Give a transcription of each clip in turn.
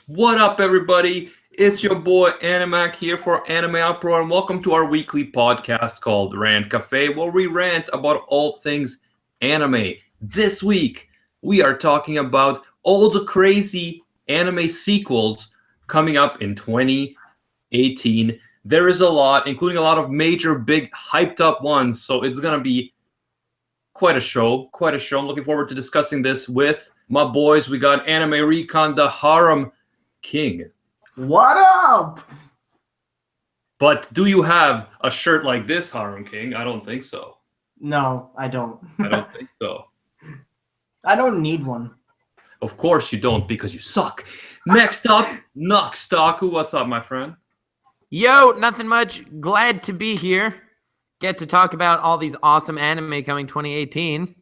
What up, everybody? It's your boy Animac here for Anime Uproar, and welcome to our weekly podcast called Rant Café, where we rant about all things anime. This week, we are talking about all the crazy anime sequels coming up in 2018. There is a lot, including a lot of major, big, hyped-up ones, so it's going to be quite a show. I'm looking forward to discussing this with my boys. We got Anime Recon, the Harem King. What up? But do you have a shirt like this, Harem King? I don't think so. No, I don't. I don't think so. I don't need one. Of course you don't, because you suck. Next up, Noxtaku. What's up, my friend? Yo, nothing much. Glad to be here. Get to talk about all these awesome anime coming 2018.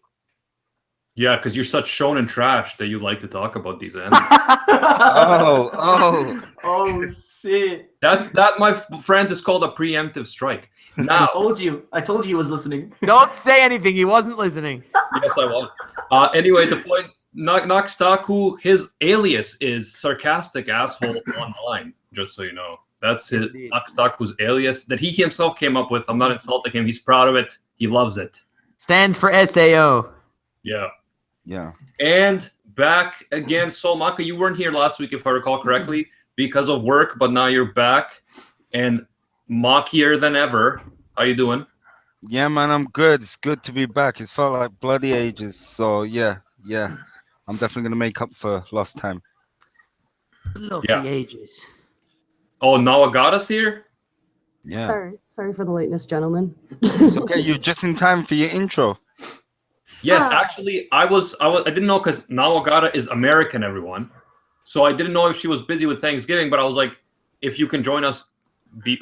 Yeah, because you're such shonen trash that you like to talk about these anime. Oh shit! That, my friends, is called a preemptive strike. Now, I told you he was listening. Don't say anything. He wasn't listening. yes, I was. Anyway, the point, Noxtaku, his alias is sarcastic asshole online. Just so you know, that's his Noxtaku's alias that he himself came up with. I'm not insulting him. He's proud of it. He loves it. Stands for SAO. Yeah. And back again, Solmaka, you weren't here last week, if I recall correctly, because of work, but now you're back and mockier than ever. How you doing? Yeah, man, I'm good. It's good to be back. It's felt like bloody ages. So yeah. I'm definitely gonna make up for lost time. Bloody ages. Oh, Nawagata's here? Yeah. Sorry for the lateness, gentlemen. It's okay. You're just in time for your intro. Yes, actually, I didn't know because Nawagata is American, everyone. So I didn't know if she was busy with Thanksgiving, but I was like, if you can join us,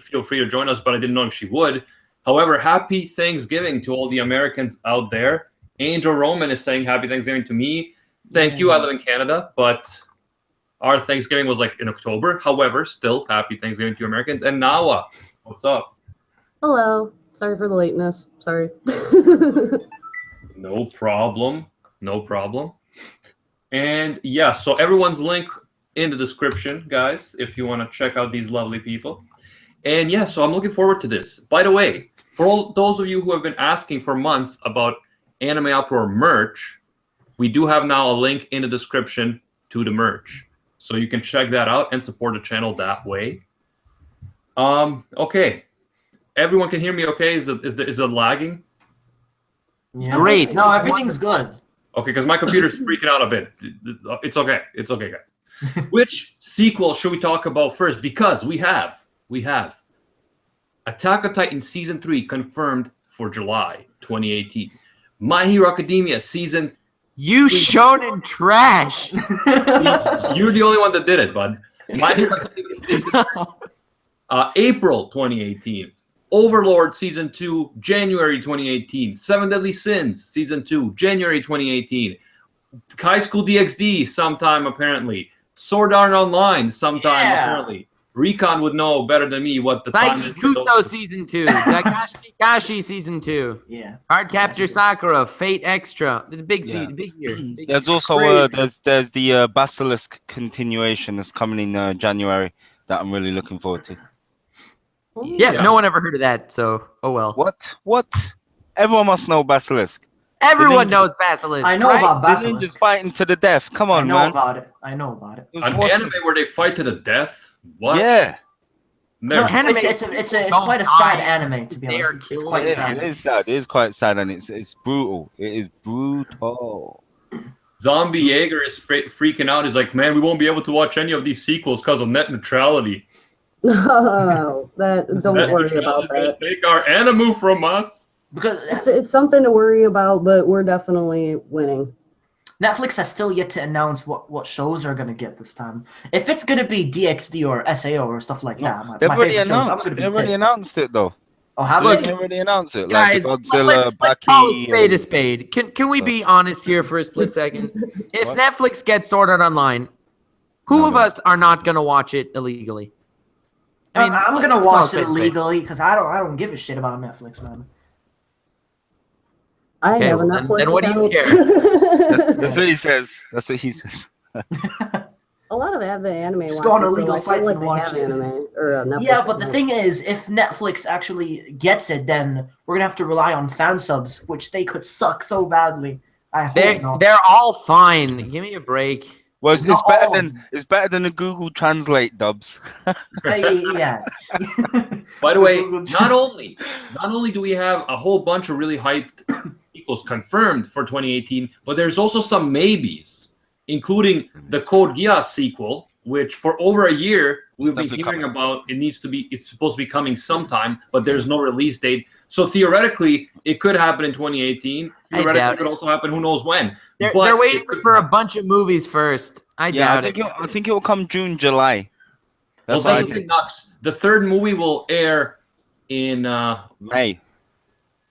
feel free to join us, but I didn't know if she would. However, happy Thanksgiving to all the Americans out there. Angel Roman is saying happy Thanksgiving to me. Thank you. I live in Canada, but our Thanksgiving was like in October. However, still happy Thanksgiving to Americans. And Nawa, what's up? Hello. Sorry for the lateness. Sorry. No problem. And yeah, so everyone's link in the description, guys, if you want to check out these lovely people. And yeah, so I'm looking forward to this. By the way, for all those of you who have been asking for months about Anime Uproar merch, we do have now a link in the description to the merch. So you can check that out and support the channel that way. Okay. Everyone can hear me okay? Is it lagging? Yeah. Great. No, everything's good. Okay, because my computer's freaking out a bit. It's okay, guys. Which sequel should we talk about first? Because we have Attack on Titan Season 3 confirmed for July 2018. My Hero Academia Season... You shonen trash. You're the only one that did it, bud. My Hero Academia Season 3, April 2018. Overlord Season 2, January 2018. Seven Deadly Sins Season 2, January 2018. High School DxD sometime, apparently. Sword Art Online sometime, apparently. Recon would know better than me what the time is. Kuso Season 2. Gashi Season 2. Yeah. Card Capture Sakura. Fate Extra. It's a big season. Big year. There's also there's the Basilisk continuation that's coming in January that I'm really looking forward to. Yeah, no one ever heard of that, so oh well. What? Everyone must know Basilisk. Everyone knows Basilisk. I know about Basilisk. Just fighting to the death. Come on, man. I know about it. An anime where they fight to the death? What? Yeah. No, it's quite a sad anime, to be honest. It's quite sad. It is sad. It is quite sad, and it's brutal. It is brutal. Zombie Jaeger is freaking out. He's like, man, we won't be able to watch any of these sequels because of net neutrality. No, don't worry about that. Take our anime from us. Because It's something to worry about, but we're definitely winning. Netflix has still yet to announce what shows are gonna get this time. If it's gonna be DxD or SAO or stuff like that, They've already announced it though. Oh, have Look, they? they already announced it. Guys, like the Godzilla, let's call a Baki. spade a spade. Can we be honest here for a split second? If What? Netflix gets Sword Art Online, who of us are not gonna watch it illegally? I'm gonna let's call watch a spade it a spade. illegally because I don't give a shit about Netflix, man. I Okay, have a well, Netflix then what do you account. care? That's what he says. That's what he says. a lot of the anime Just go on watchers are illegal like, I sites like and to watch have it. anime or Netflix. Yeah, but the account. thing is, if Netflix actually gets it, then we're gonna have to rely on fan subs, which they could suck so badly. I hope not. They're all fine. Give me a break. Well, it's Not better all of than the Google Translate dubs. Yeah. By the way, Google not only do we have a whole bunch of really hyped sequels confirmed for 2018, but there's also some maybes, including the Code Geass sequel, which for over a year we've been hearing about. It's supposed to be coming sometime, but there's no release date. So theoretically, it could happen in 2018. Theoretically, it could also happen who knows when. They're waiting for a bunch of movies first. I doubt it. I think it will come June, July. That's what I the think. The third movie will air in May.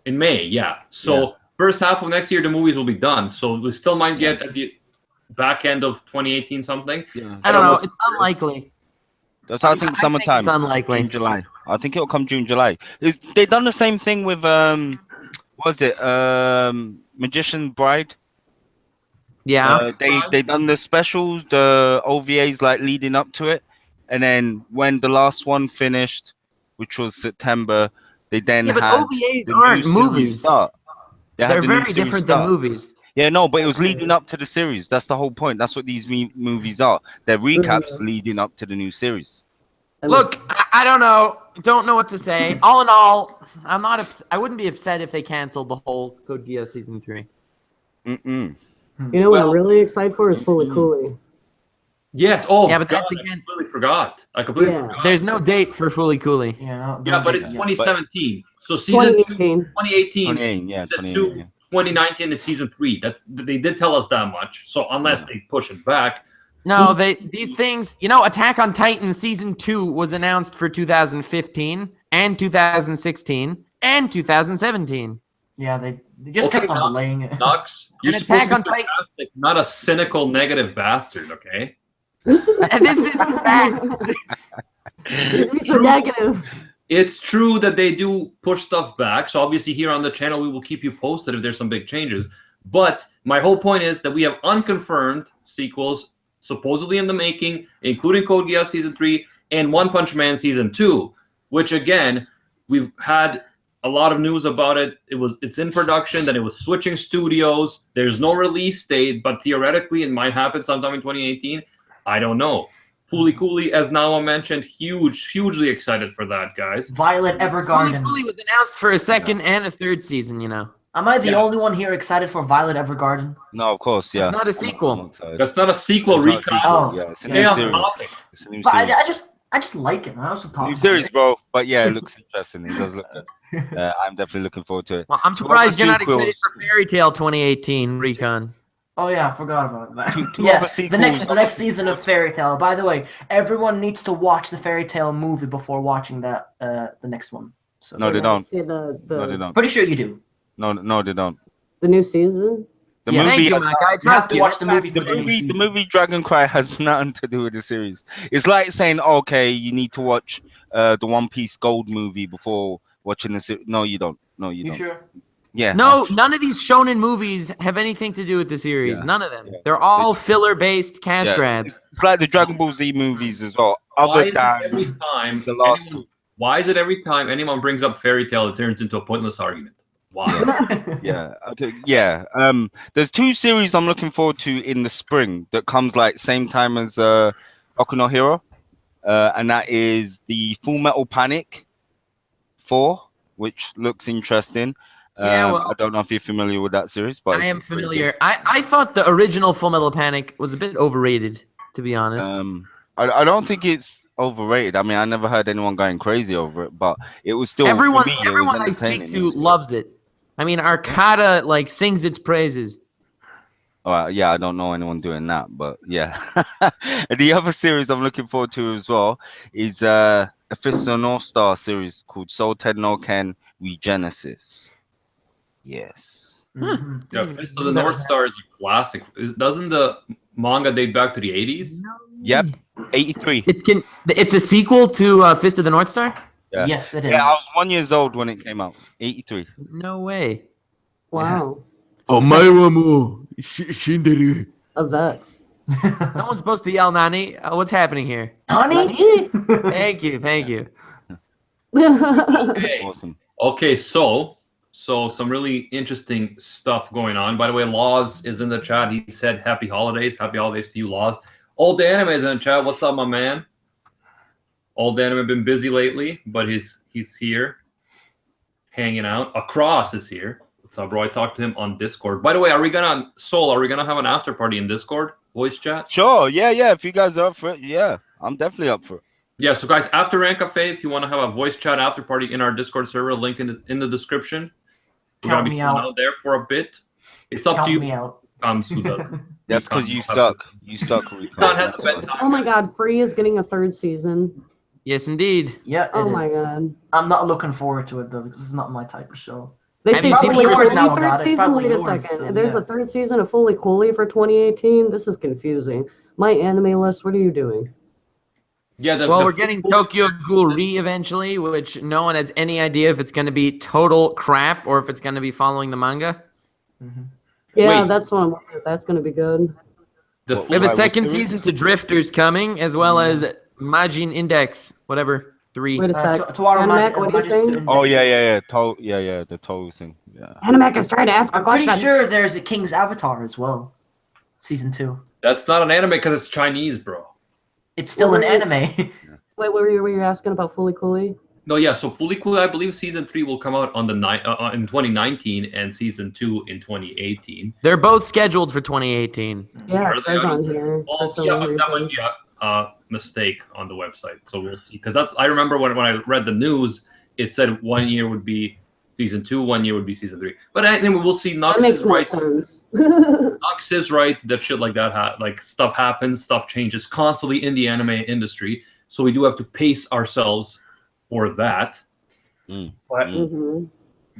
In May, yeah. So first half of next year, the movies will be done. So we still might get at the back end of 2018 something. Yeah. I don't know. It's unlikely. That's I think summertime. It's unlikely. June, July. I think it'll come June, July. They done the same thing with Magician's Bride. Yeah. They done the specials, the OVAs like leading up to it, and then when the last one finished, which was September, they then but had OVAs the aren't new movies. series start. They're very different than movies. Yeah, no, but it was leading up to the series. That's the whole point. That's what these movies are. They're recaps leading up to the new series. Look, I don't know. Don't know what to say. All in all, I'm not. I wouldn't be upset if they canceled the whole Code Geass season 3. You know what I'm really excited for is Fully Cooley. Yes. Oh, yeah, but God, that's again. I completely forgot. Forgot. There's no date for Fully Cooley. Yeah, but it's 2017. So season 2018. Yeah, 2019 is season 3. They did tell us that much. So unless they push it back. No, these things. Attack on Titan season 2 was announced for 2015 and 2016 and 2017. Yeah, they just kept on delaying it. Nux, you're supposed to be sarcastic, not a cynical, negative bastard. Okay. This isn't bad. So negative. It's true that they do push stuff back. So obviously here on the channel, we will keep you posted if there's some big changes. But my whole point is that we have unconfirmed sequels supposedly in the making, including Code Geass Season 3 and One Punch Man Season 2, which again, we've had a lot of news about it. It's in production, then it was switching studios. There's no release date, but theoretically it might happen sometime in 2018. I don't know. Fully Cooley, as Nawa mentioned, hugely excited for that, guys. Violet Evergarden. Fully Cooley was announced for a second and a third season, Am I the only one here excited for Violet Evergarden? No, of course, yeah. It's not a sequel. That's not a sequel recap. Oh, yeah, it's a new series. It's a new series. series. I just like it. I also talk new series, bro. But yeah, it looks interesting. It does look good. I'm definitely looking forward to it. Well, I'm surprised you're not excited for Fairy Tail 2018, Recon. Oh yeah, I forgot about that. The next season of Fairy Tail. By the way, everyone needs to watch the Fairy Tail movie before watching that the next one. So no, they don't. No, they don't. Pretty sure you do. No, they don't. The new season. The movie. You have to watch the movie. The movie Dragon Cry has nothing to do with the series. It's like saying, okay, you need to watch the One Piece Gold movie before watching the series. No, you don't. No, you don't. You sure? Yeah. No, none of these shonen movies have anything to do with the series. None of them. Yeah. They're all filler-based cash grabs. It's like the Dragon Ball Z movies as well. Why is it every time anyone brings up Fairy Tail, it turns into a pointless argument? Why? Yeah. Okay. Yeah. There's 2 series I'm looking forward to in the spring that comes like same time as Boku no Hero, and that is the Full Metal Panic 4, which looks interesting. I don't know if you're familiar with that series, but I am familiar. I thought the original Full Metal Panic was a bit overrated, to be honest. I don't think it's overrated. I mean, I never heard anyone going crazy over it, but it was still everyone I speak to loves it. I mean, Arcada sings its praises. Yeah, I don't know anyone doing that, but yeah. The other series I'm looking forward to as well is a Fist of the North Star series called Soul Ten no Ken Regenesis. Yes. Yeah, Fist of the North Star is a classic. Doesn't the manga date back to the 80s? No. Yep, 83. It's a sequel to Fist of the North Star? Yeah. Yes, it is. Yeah, I was 1 year old when it came out. 83. No way. Wow. Omae wa mou shinderu. Of that. Someone's supposed to yell Nani. What's happening here? Honey? Thank you. Okay. Awesome. Okay, so some really interesting stuff going on. By the way, Laws is in the chat. He said happy holidays. Happy holidays to you, Laws. Old Anime is in the chat. What's up, my man? Old Anime been busy lately, but he's here hanging out. Across is here. What's up, bro? I talked to him on Discord. By the way, are we gonna have an after party in Discord? Voice chat? Sure. Yeah. If you guys are up for it, yeah, I'm definitely up for it. Yeah, so guys, after Rant Café, if you want to have a voice chat after party in our Discord server, link in the description. We're Count gonna be me chilling out. out there for a bit. It's up Count to you. me out. That's because you suck. You suck, Rico. Don has a bedtime. Oh my god, Free is getting a 3rd season. Yes, indeed. Yeah, it Oh my is. god. I'm not looking forward to it though, because it's not my type of show. They Have say you seen Fully yours Cooley now, 3rd God? It's season? probably Wait a yours, second. so, There's yeah. a 3rd season of Fully Cooley for 2018? This is confusing. My anime list, what are you doing? Yeah, Well, we're getting Tokyo Ghoul Re eventually, which no one has any idea if it's going to be total crap or if it's going to be following the manga. Yeah, Wait. that's what I'm wondering. That's going to be good. the What, We have a Why, what second series? season to Drifters coming, as well as Majin Index, whatever, 3. Wait a sec. Toaru Animac, what are you Majesty saying? Index. Oh yeah. The toll thing. Yeah. Animac is trying to ask a I'm pretty question. sure there's a King's Avatar as well. Season 2. That's not an anime because it's Chinese, bro. It's still Well, an anime. Wait, what were you asking about Fully Cooley? No, yeah. So Fully Cooley, I believe season 3 will come out on in 2019, and season 2 in 2018. They're both scheduled for 2018. Yeah, Are it they says on- on here for Well, some yeah, but reason. that might be a mistake on the website. So we'll see. Because I remember when I read the news, it said 1 year would be season 2, 1 year would be season 3. But anyway, we'll see. That Nux makes is more right. sense. Nux is right that shit like that, like stuff happens, stuff changes constantly in the anime industry. So we do have to pace ourselves for that. But, Mhm.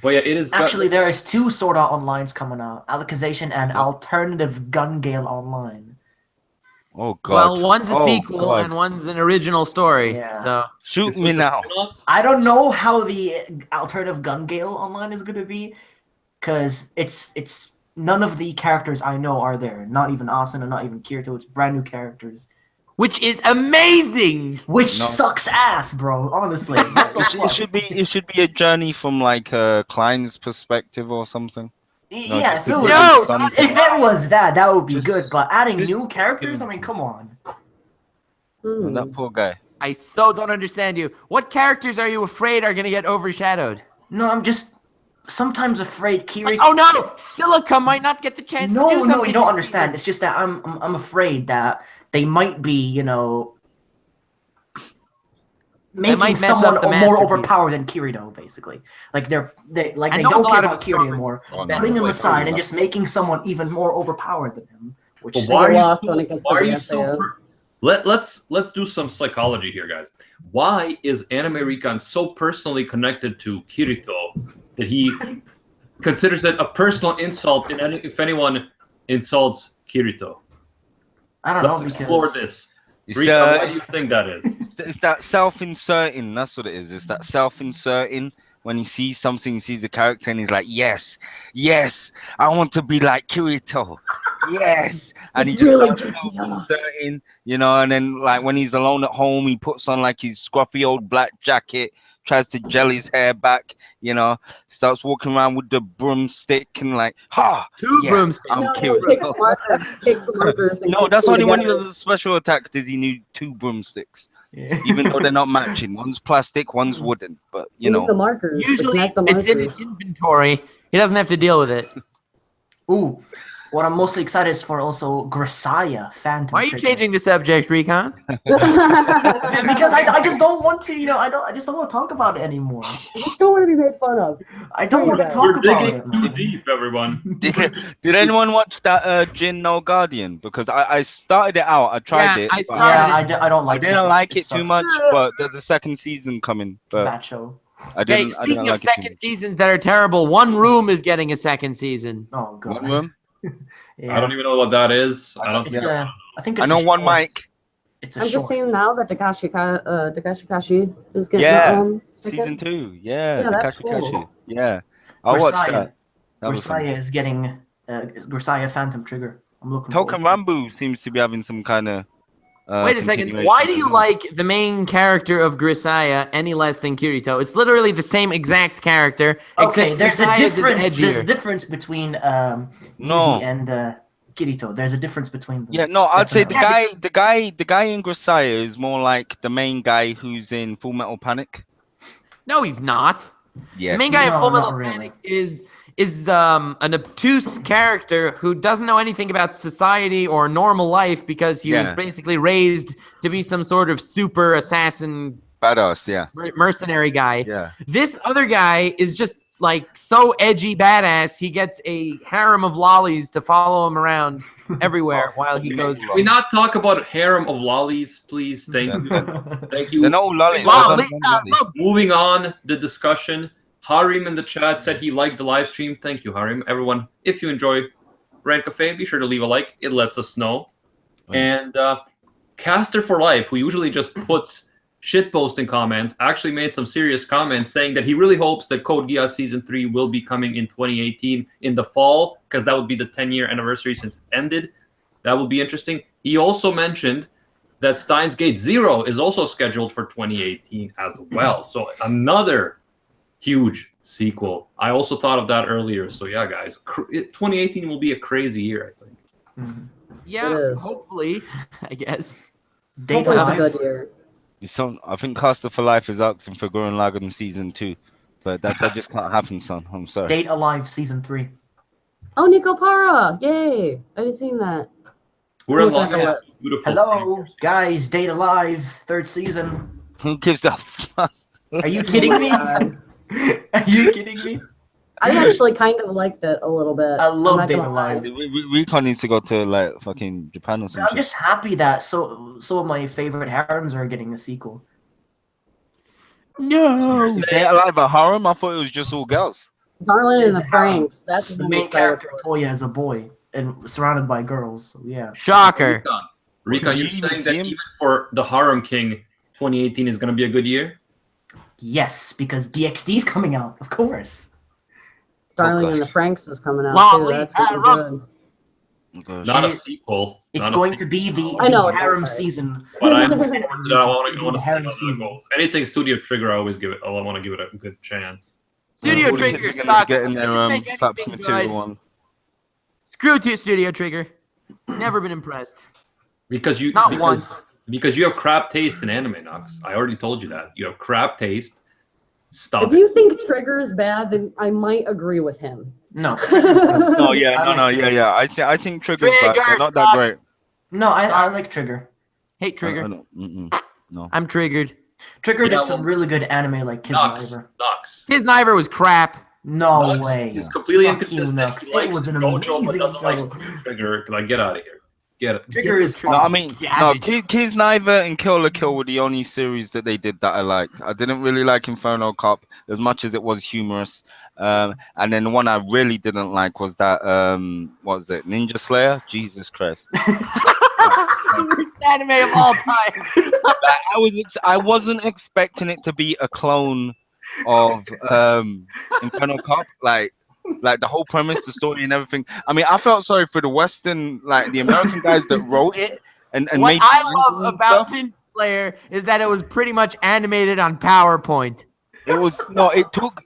but yeah, it is Actually, there is 2 Sword Art Onlines coming out. Alicization and Alternative Gun Gale Online. Oh god. Well, one's a Oh, sequel God. and one's an original story. Yeah. So Shoot it's me like a now. spin-off. I don't know how the Alternative Gun Gale Online is going to be, because it's none of the characters I know are there. Not even Asuna, not even Kirito. It's brand new characters. which is amazing. Which No. sucks ass, bro. Honestly. What the fuck? It should be a journey from like Klein's perspective or something. Yeah, just if it a was, different if it was that would be Just- good. But adding just- new characters, I mean, come on. And that poor guy. I so don't understand you. What characters are you afraid are going to get overshadowed? No, I'm just sometimes afraid Kirito. Like, oh no, Silica might not get the chance to do No, something. no, you don't this understand. season. It's just that I'm afraid that they might be, making might mess someone up the more masterpiece. overpowered than Kirito, basically. Like they I know don't a care lot of about us Kirito don't- anymore. Oh, no. Putting him Wait, aside wait, and just making someone even more overpowered than him. Which But is why are you lost so- when it gets why to are the you so SAO. Let's do some psychology here, guys. Why is Anime Recon so personally connected to Kirito that he considers it a personal insult if anyone insults Kirito? I don't know Let's explore because this. It's, Recon, why do you it's, think that is? it's that self-inserting. That's what it is. It's that self-inserting. When he sees something, he sees a character, and he's like, "Yes, I want to be like Kirito. Yes," and he It's just really starts tricky, huh? self-inserting, And then, like when he's alone at home, he puts on like his scruffy old black jacket, tries to gel his hair back, starts walking around with the broomstick and like, Two yeah, broomsticks. I'm No, Kirito. takes the markers, takes the markers and No, keeps that's them only when he together. does a special attack. Does he need 2 broomsticks? yeah. Even though they're not matching. One's plastic, one's wooden. But You need the markers. to Usually connect the it's in markers. his inventory. He doesn't have to deal with it. Ooh, what I'm mostly excited is for also Grisaya Phantom. Why are you Trigger. changing the subject, Recon? Yeah, because I just don't want to, I just don't want to talk about it anymore. Just don't want to be made fun of. I don't want to We're talk We're about digging it, too man. deep, everyone. Did anyone watch that Jin No Guardian? Because I started it out. I tried Yeah, it. I but started Yeah, I don't I like didn't like it too sucks. much, but there's a second season coming. But That show. I Okay, didn't speaking of like it too second seasons that are terrible, One Room is getting a second season. Oh much. god. One room? Yeah. I don't even know what that is. I don't. It's Yeah. I think I it's know a one short. mic. It's a I'm short. just saying now that Takashi Kashi is getting Yeah, second. Season 2. Yeah, Yeah, that's Takashi Kashi. cool. Yeah. I'll watch Grisaya. that. That was fun. Grisaya is getting Grisaya Phantom Trigger. I'm looking forward Token to it. Rambu seems to be having some kind of. Wait a second. Why do you like the main character of Grisaya any less than Kirito? It's literally the same exact character. Okay, except there's a Grisaya is difference. There's a edgier. difference between No. Yuji and Kirito. There's a difference between them. Yeah, no, I'd say the Definitely. guy in Grisaya is more like the main guy who's in Full Metal Panic. No, he's not. Yes. The main guy in No, Full not Metal really. Panic is an obtuse character who doesn't know anything about society or normal life because he was Yeah. basically raised to be some sort of super assassin Badass, yeah. mercenary guy. Yeah. This other guy is just like so edgy badass. He gets a harem of lollies to follow him around everywhere while he goes. Can we not talk about harem of lollies, please? Thank you. Thank you. They're not all lollies. Lolly, Moving on the discussion. Harim in the chat said he liked the live stream. Thank you, Harim. Everyone, if you enjoy Rant Cafe, be sure to leave a like. It lets us know. Nice. And Caster for Life, who usually just puts shitposting comments, actually made some serious comments saying that he really hopes that Code Geass Season 3 will be coming in 2018 in the fall, because that would be the 10-year anniversary since it ended. That would be interesting. He also mentioned that Steins Gate Zero is also scheduled for 2018 as well. So another huge sequel. I also thought of that earlier. So yeah, guys, 2018 will be a crazy year, I think. Yeah, It is. hopefully, I guess. Data Hopefully it's a Life. good year. I think Caster for Life is asking for Gurren Lagann Season 2. But that just can't happen, son. I'm sorry. Date Alive Season 3. Oh, Nico Para! Yay! I haven't seen that. We're in Look at line. that. Beautiful. Hello, guys. Date Alive, 3rd season. Who gives a fuck? Are you kidding me? God. Are you kidding me? I actually kind of liked it a little bit. I love I'm not Date gonna lie. Alive. Recon needs to go to like fucking Japan or some I'm shit. just happy that some of my favorite harems are getting a sequel. No. Is Date Alive a harem? I thought it was just all girls. Darling and the Franks. That's what The I'm main excited character, for. Toya, is a boy and surrounded by girls. So yeah. Shocker. Recon, Did you're you even saying see that him? even for the Harem King, 2018 is going to be a good year? Yes, because DxD's coming out, of course. Darling gosh. and the Franks is coming out Lolly too. That's gonna be Harem. good. Not a She- sequel. It's not a going sequel, to be the I know, it's harem outside. season. But I'm looking forward to that. I want It's to the see harem how that season. goes. Anything Studio Trigger, I want to give it a good chance. Studio All the Trigger kids are gonna sucks. be getting their Didn't make Flaps anything material good. on. Screw to Studio Trigger. Never been impressed. Because you Not because, once. because you have crap taste in anime, Nox. I already told you that. You have crap taste. Stop If it. you think Trigger is bad, then I might agree with him. No. No, yeah, I no, like no, Trigger. yeah. I think Trigger's bad. Trigger, They're not that stop. great. No, I like Trigger. Hate Trigger. I don't, mm-mm. No. I'm triggered. Trigger Yeah, did some really good anime like Kiss Nox. Niver. Nox. His Niver was crap. No Nox way. is completely Fuck you, inconsistent. Nox. He It likes was an JoJo, but amazing doesn't like show. Studio Trigger. Like, get out of here. Get it. Trigger is No, I mean, Garbage. Kids Niver and Kill la Kill were the only series that they did that I liked. I didn't really like Inferno Cop as much as it was humorous. And then the one I really didn't like was that, what was it, Ninja Slayer? Jesus Christ. Worst anime of all time. I wasn't expecting it to be a clone of Inferno Cop. Like the whole premise, the story, and everything. I mean, I felt sorry for the Western, like the American guys that wrote it and What made. I it love and about stuff. Ninja Slayer is that it was pretty much animated on PowerPoint. It was no. It took.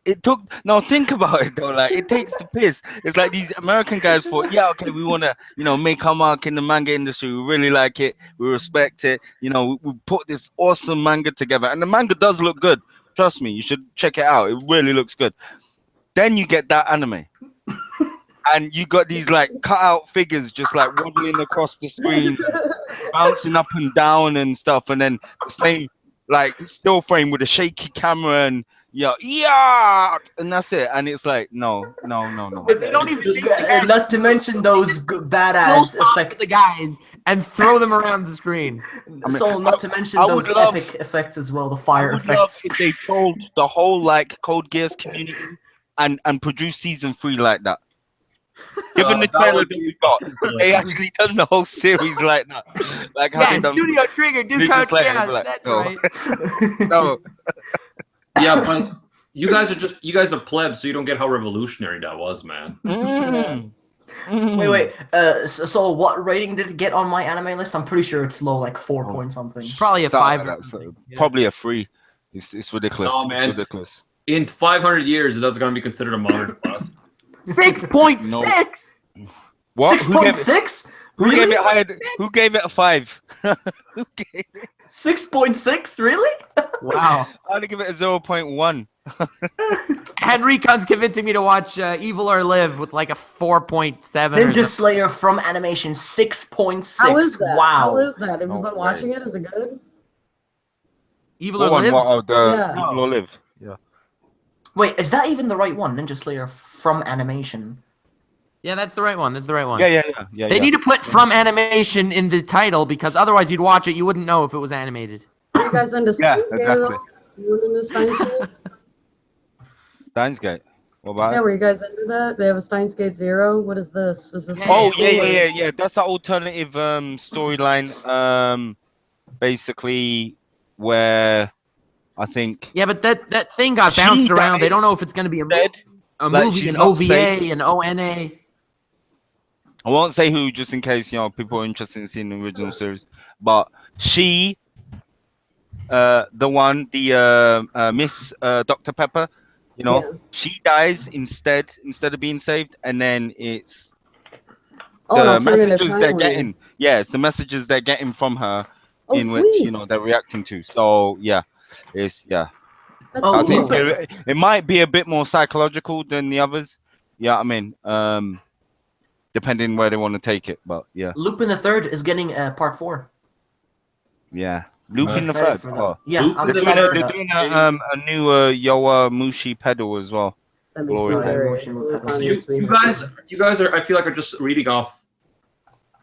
No, think about it though. Like it takes the piss. It's like these American guys thought, yeah, okay, we want to, make our mark in the manga industry. We really like it. We respect it. We put this awesome manga together, and the manga does look good. Trust me, you should check it out. It really looks good. Then you get that anime. And you got these like cutout figures just like waddling across the screen, bouncing up and down and stuff, and then the same like still frame with a shaky camera and yeah, and that's it. And it's like no. But they don't even make the guys Not to mention those badass talk to effects. the guys and throw them around the screen. So not to mention I those would love- epic effects as well, the I fire would love effects. if they trolled the whole like Code Geass community and produced season 3 like that. Given the that trailer would that be we got, ridiculous. they actually done the whole series like that. Like how Yeah, they done Studio Trigger, do Ninja Code Slayer, Geass, like, that's no. right. No. Yeah, but you guys are plebs, so you don't get how revolutionary that was, man. Mm. Wait. So what rating did it get on my anime list? I'm pretty sure it's low, like 4 point something. Probably a Something 5 like or that, something. Yeah. Probably a 3. It's ridiculous. No, man. It's ridiculous. In 500 years, that's going to be considered a modern class. 6.6. No. What? Who gave it? 6.6? Who gave it higher? Who gave it a 5? Who gave it? 6.6? Really? Wow. I'm gonna give it a 0.1. Henricon's convincing me to watch Evil or Live with like a 4.7 or Ninja something. Slayer from animation 6.6. How is that? Wow. How is that? Have you No been way. watching it? Is it good? Evil or What one? Live? What? Oh, the Yeah. Evil or Live. Yeah. Wait, is that even the right one? Ninja Slayer from animation. Yeah, that's the right one. That's the right one. Yeah. They need to put from animation in the title because otherwise you'd watch it, you wouldn't know if it was animated. Are you guys into Yeah, Steins Gate at exactly. all? You into Steins Gate? Steins Gate. What about Yeah, it? were you guys into that? They have a Steins Gate Zero. What is this? Is this? Oh Yeah. yeah. That's the alternative storyline. Basically, where I think Yeah, but that thing got She bounced around. died They don't know if it's going to be dead. a Like, movie, she's an not OVA, safe. an ONA. I won't say who, just in case people are interested in seeing the original series. But she, Miss Dr. Pepper, Yeah. she dies instead of being saved, and then it's Oh, an the alternative messages they're timeline. getting. Yeah, it's the messages they're getting from her Oh, in which sweet. they're reacting to. So it's That's Oh, I cool. think it might be a bit more psychological than the others. Yeah, I mean, depending where they want to take it, but yeah. Lupin the Third is getting part 4. Yeah, Lupin the Excited Third. for that. Oh. Yeah, Lupin I'm the excited for They're that. doing a new Yoa Mushi pedal as well. That makes Glory me days. very. Emotional that pedals. makes me You guys are. I feel like are just reading off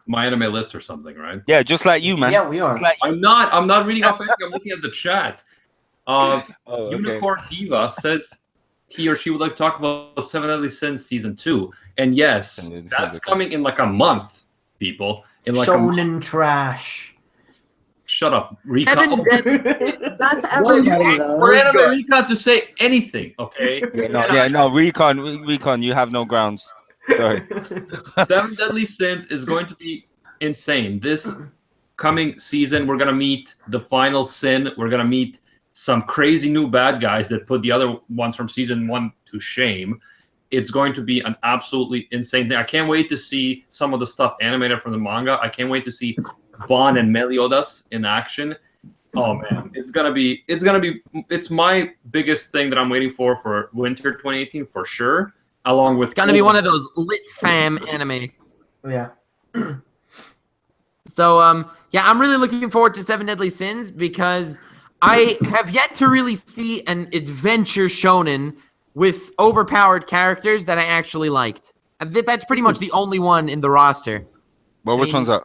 my anime list or something, right? Yeah, just like you, man. Yeah, we are. Just like I'm not reading off anything. I'm looking at the chat. oh, okay. Unicorn Diva says he or she would like to talk about Seven Deadly Sins season 2, and yes, Seven Deadly that's Sins, okay. coming in like a month, people. In like a month. Shonen trash. Shut up, Rika. Seven Oh, Deadly That's what are you everybody waiting though. for anime Rika to say anything? Okay. No, Recon, you have no grounds. Sorry. Seven Deadly Sins is going to be insane. This coming season, we're gonna meet the final sin. We're gonna meet some crazy new bad guys that put the other ones from season 1 to shame. It's going to be an absolutely insane thing. I can't wait to see some of the stuff animated from the manga. I can't wait to see Bon and Meliodas in action. Oh man, it's my biggest thing that I'm waiting for winter 2018 for sure. Along with It's gonna be one of those lit fam anime. Yeah. So yeah, I'm really looking forward to Seven Deadly Sins because I have yet to really see an adventure shonen with overpowered characters that I actually liked. That's pretty much the only one in the roster. Well, which one's that?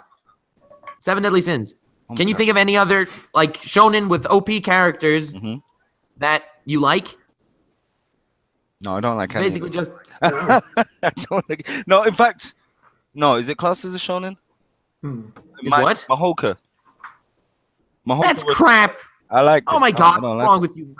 Seven Deadly Sins. Can you Okay. think of any other like shonen with OP characters Mhm. that you like? No, I don't like any. Basically, just I don't like. No, in fact, no. Is it classed as a shonen? Is what? Mahoka. That's was- crap. I liked it. Oh my No, god, I don't what's like wrong it. with you?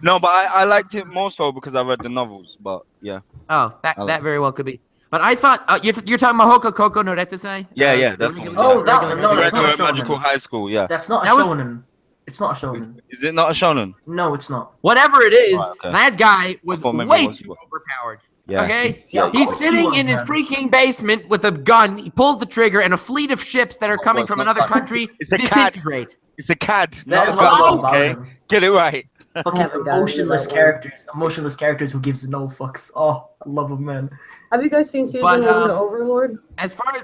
No, but I liked it more so because I read the novels. But yeah, Oh, I like that very well could be. But I thought you're talking Mahoka Koko no Retasei? yeah, that's the regular- one. Oh, that one. No, You that's read not a the Magical shonen. High School. Yeah. That's not a That was- shonen. It's not a shonen. Is it not a shonen? No, it's not. Whatever it is, Right, okay. that guy was thought maybe way it was, too but- overpowered. Yeah. Okay? Yeah, of He's course sitting he in his was, freaking basement with a gun. He pulls the trigger, and a fleet of ships that are coming it's from not another that. country It's a cat. disintegrate. It's a CAD, That not is a what I love gun. about Okay, him. get it right. Fucking haven't gotten to emotionless that one. characters. Emotionless characters who gives no fucks. Oh, I love them, man. Have you guys seen season But, 1 of Overlord? As far as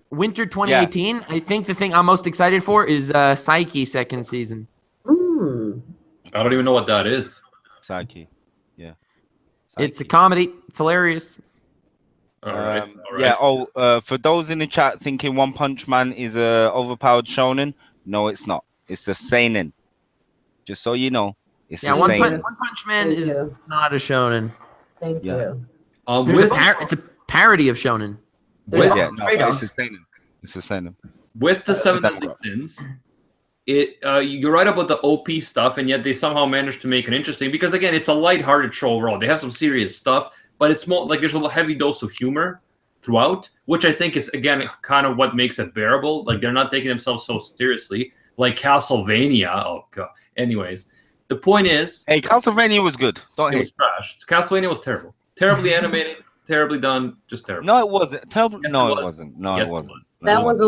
winter 2018, I think the thing I'm most excited for is Psyche second season. I don't even know what that is. Psyche. Yeah. It's a Psyche. comedy. It's hilarious. All right. Yeah. Oh, for those in the chat thinking One Punch Man is a overpowered shonen, no, it's not. It's a seinen. Just so you know, it's Yeah, a One seinen. Punch Man Thank is you. not a shonen. Thank Yeah. you. There's With It's a parody of shonen. There's Yeah, a no, trade-offs. it's a seinen. It's a seinen. with the Seven that Deadly rough. Sins, you're right about the OP stuff, and yet they somehow managed to make it interesting because again, it's a lighthearted show overall. They have some serious stuff, but it's more like there's a heavy dose of humor throughout, which I think is again kind of what makes it bearable. Like they're not taking themselves so seriously, like Castlevania. Oh god. Anyways, the point is, Hey, Castlevania was good. Don't it hate. was trash. Castlevania was terrible, terribly animated, terribly done, just terrible. No, it wasn't. Terrible. Yes, No, it it was. wasn't. No, Yes, it it wasn't.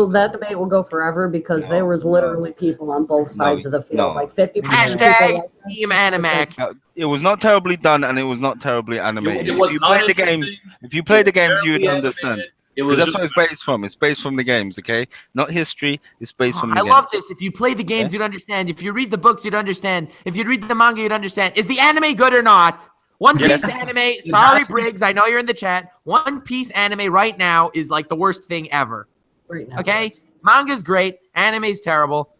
was. That debate will go forever because there was literally people on both sides of the field. no. Like 50% of people Hashtag like it, Team 50% Animac. It was not terribly done, and it was not terribly animated. It was If you not play the games, interesting. if you play It the was games, you would terribly understand. animated. It Because was that's just what it's based from. It's based from the games, okay? Not history. It's based from the I games. love this. If you play the games, you'd understand. If you read the books, you'd understand. If you'd read the manga, you'd understand. Is the anime good or not? One Piece Yes. anime. Sorry, Briggs. I know you're in the chat. One Piece anime right now is like the worst thing ever. right now. Okay, yes. manga's great. Anime's terrible.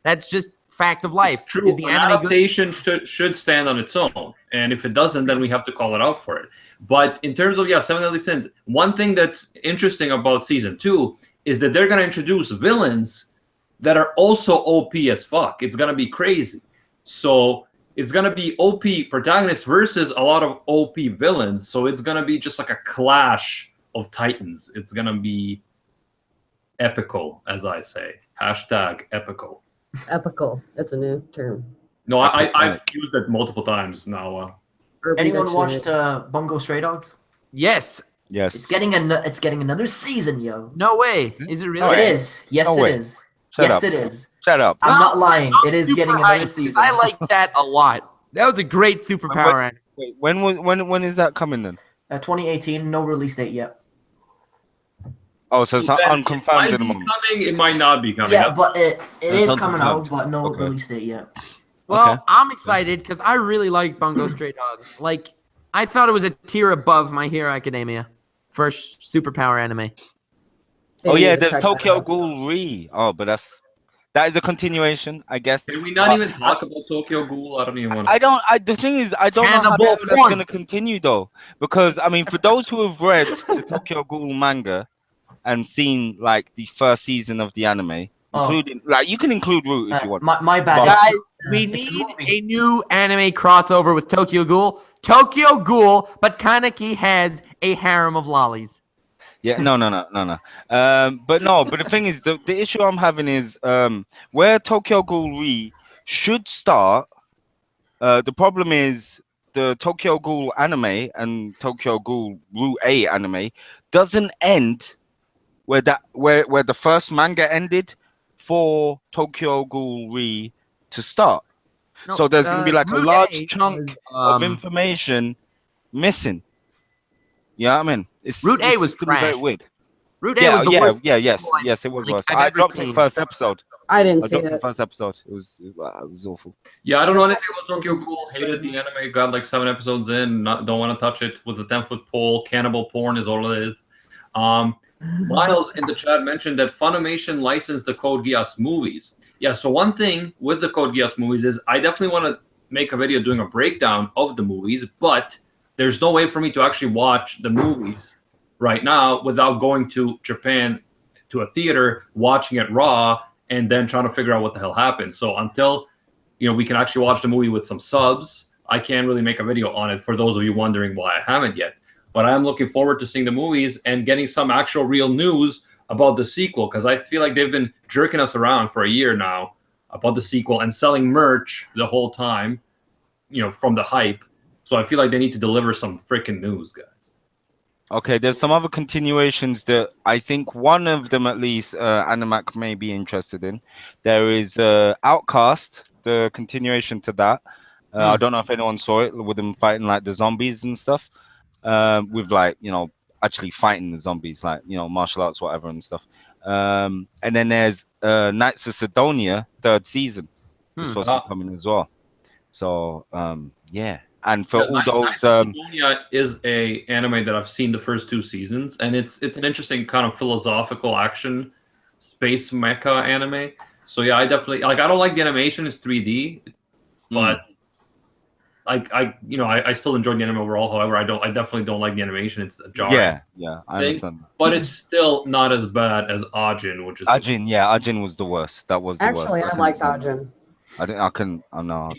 That's just fact of life. true. Is the An anime good? adaptation should stand on its own, and if it doesn't, then we have to call it out for it. But in terms of Seven Deadly Sins, one thing that's interesting about season 2 is that they're gonna introduce villains that are also OP as fuck. It's gonna be crazy. So it's gonna be OP protagonists versus a lot of OP villains. So it's gonna be just like a clash of titans. It's gonna be epical, as I say. Hashtag epical. Epical. That's a new term. No, I've used it multiple times now. Urban Anyone Dictionary. watched Bungo Stray Dogs? Yes. Yes. It's getting another season, yo. No way. Is it really? Oh, It yeah. is. Yes, No it way. is. Shut Yes, up. it is. Shut up. I'm not lying. It is Super getting another hyped, season. I like that a lot. That was a great superpower anime. Wait, when is that coming then? 2018, no release date yet. Oh, so it's It unconfirmed might at the be moment. coming, it might not be coming. Yeah, That's- but it it's is not coming out, confirmed. but no Okay. release date yet. Well, Okay. I'm excited because I really like Bungo Stray Dogs. Like, I thought it was a tier above My Hero Academia. First superpower anime. Oh They yeah, need to there's check that Tokyo out. Ghoul Re. Oh, but that is a continuation, I guess. Can we not even talk about Tokyo Ghoul? I don't even want to. The thing is, I don't know how Cannibal the hell that's porn. going to continue though, because I mean, for those who have read the Tokyo Ghoul manga and seen like the first season of the anime, including like you can include Root if you want. My bad. But- It's- Guys, we it's a need movie. a new anime crossover with Tokyo Ghoul. Tokyo Ghoul, but Kaneki has a harem of lollies. Yeah, no. But the thing is, the issue I'm having is where Tokyo Ghoul Re should start. The problem is the Tokyo Ghoul anime and Tokyo Ghoul Route A anime doesn't end where the first manga ended for Tokyo Ghoul Re to start. No, So there's going to be like a Route large A chunk was, of information missing. Yeah, I mean, Route A it's was gonna be very trash. weird. Route A was the worst. Yes, sequel it was like worse. I've I ever dropped seen. the first episode. I didn't I see dropped the it. first episode. It was awful. Yeah, I don't know anything about Tokyo Ghoul. Hated the anime. Got like 7 episodes in. Don't want to touch it with a 10-foot pole. Cannibal porn is all it is. Miles in the chat mentioned that Funimation licensed the Code Geass movies. Yeah, so one thing with the Code Geass movies is I definitely want to make a video doing a breakdown of the movies, but there's no way for me to actually watch the movies right now without going to Japan to a theater, watching it raw, and then trying to figure out what the hell happened. So until we can actually watch the movie with some subs, I can't really make a video on it for those of you wondering why I haven't yet. But I am looking forward to seeing the movies and getting some actual real news about the sequel, because I feel like they've been jerking us around for a year now about the sequel and selling merch the whole time, from the hype. So I feel like they need to deliver some freaking news, guys. Okay, there's some other continuations that I think one of them at least Animac may be interested in. There is Outcast, the continuation to that. I don't know if anyone saw it with them fighting like the zombies and stuff. With like actually fighting the zombies, like martial arts, whatever and stuff. And then there's Knights of Sidonia, 3rd season. It's supposed to be coming as well. So yeah. And for all those Sidonia is a anime that I've seen the first 2 seasons, and it's an interesting kind of philosophical action space mecha anime. So yeah, I definitely I don't like the animation, it's 3D, but I still enjoy the anime overall. However, I definitely don't like the animation. It's a jarring. Yeah, I understand. But it's still not as bad as Ajin, which is Ajin was the worst. That was the worst. Actually, I liked Ajin. I couldn't.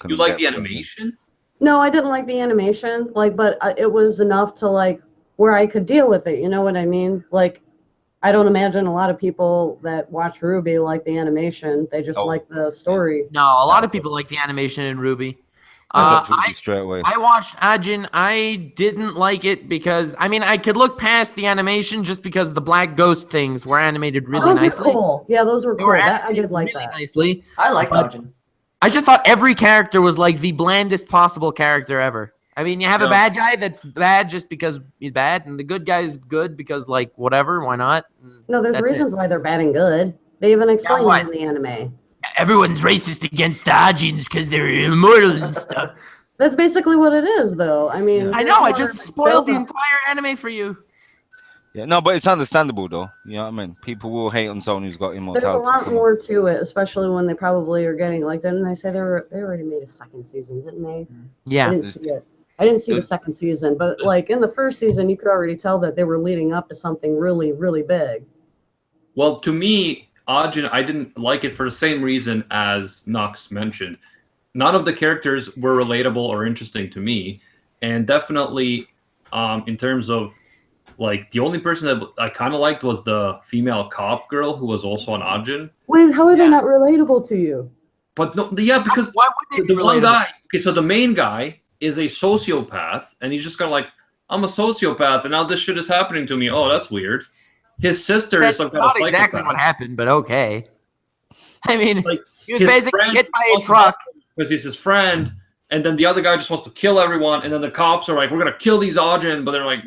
You like the animation? No, I didn't like the animation. But it was enough to where I could deal with it. You know what I mean? Like, I don't imagine a lot of people that watch Ruby like the animation. They just like the story. No, a lot of people like the animation in Ruby. I dropped Ruby straight away. I watched Ajin. I didn't like it because, I mean, I could look past the animation just because the black ghost things were animated really Those nicely. were cool. Yeah, those were They cool. were I animated did like really that. nicely. I like But- Dodgin. I just thought every character was like the blandest possible character ever. I mean, you have a Yeah. bad guy that's bad just because he's bad, and the good guy is good because, like, whatever, why not? No, there's That's reasons why they're bad and good. They even explain why? that in the anime. Everyone's racist against the Ajins because they're immortal and stuff. That's basically what it is, though. I mean, I know, I just spoiled the entire anime for you. Yeah, no, but it's understandable though. You know what I mean? People will hate on someone who's got immortality. There's a lot more to it, especially when they probably are getting like. Didn't they say they already made a second season? Didn't they? I Yeah. didn't see it. I didn't see the second season, but like in the first season, you could already tell that they were leading up to something really, really big. Well, to me, Ajin, I didn't like it for the same reason as Nox mentioned. None of the characters were relatable or interesting to me, and definitely, in terms of like the only person that I kind of liked was the female cop girl who was also an Ajin. Wait, how are they not relatable to you? But no, yeah, because Why would they the be one relatable? guy. Okay, so the main guy is a sociopath, and he's just kind of like, I'm a sociopath, and now this shit is happening to me. Oh, that's weird. His sister That's is some kind not of psychopath. exactly what happened, but okay. I mean, Like, he was his basically friend hit by a wants to truck. help him because he's his friend, and then the other guy just wants to kill everyone, and then the cops are like, we're gonna kill these Ajin, but they're like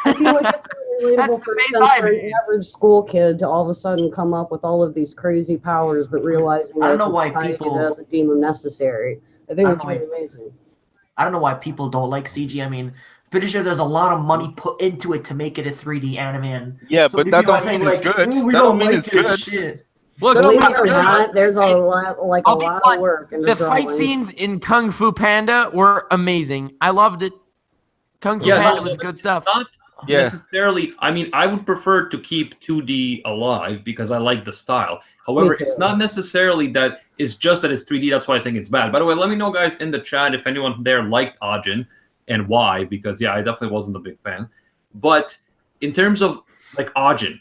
I feel like it's really That's relatable the for main instance, for vibe. an average school kid to all of a sudden come up with all of these crazy powers, but realizing I that don't it's know a why society people- that doesn't deem them necessary. I think I it's don't know really amazing. I don't know why people don't like CG. I mean, pretty sure there's a lot of money put into it to make it a 3D anime. And Yeah, so but many that people don't are saying, mean it's like, good. "Ooh, we That don't don't mean like it's it, good. shit." Look, Believe look, it or not, there's a lot, like a I'll be lot blunt. of work in the the fight drawing. scenes in Kung Fu Panda were amazing. I loved it. Kung Fu Yeah, Panda no, was good stuff. not Yeah. necessarily. I mean, I would prefer to keep 2D alive because I like the style. However, too. it's not necessarily that it's just that it's 3D. That's why I think it's bad. By the way, let me know, guys, in the chat if anyone there liked Ajin and why. Because yeah, I definitely wasn't a big fan. But in terms of like Ajin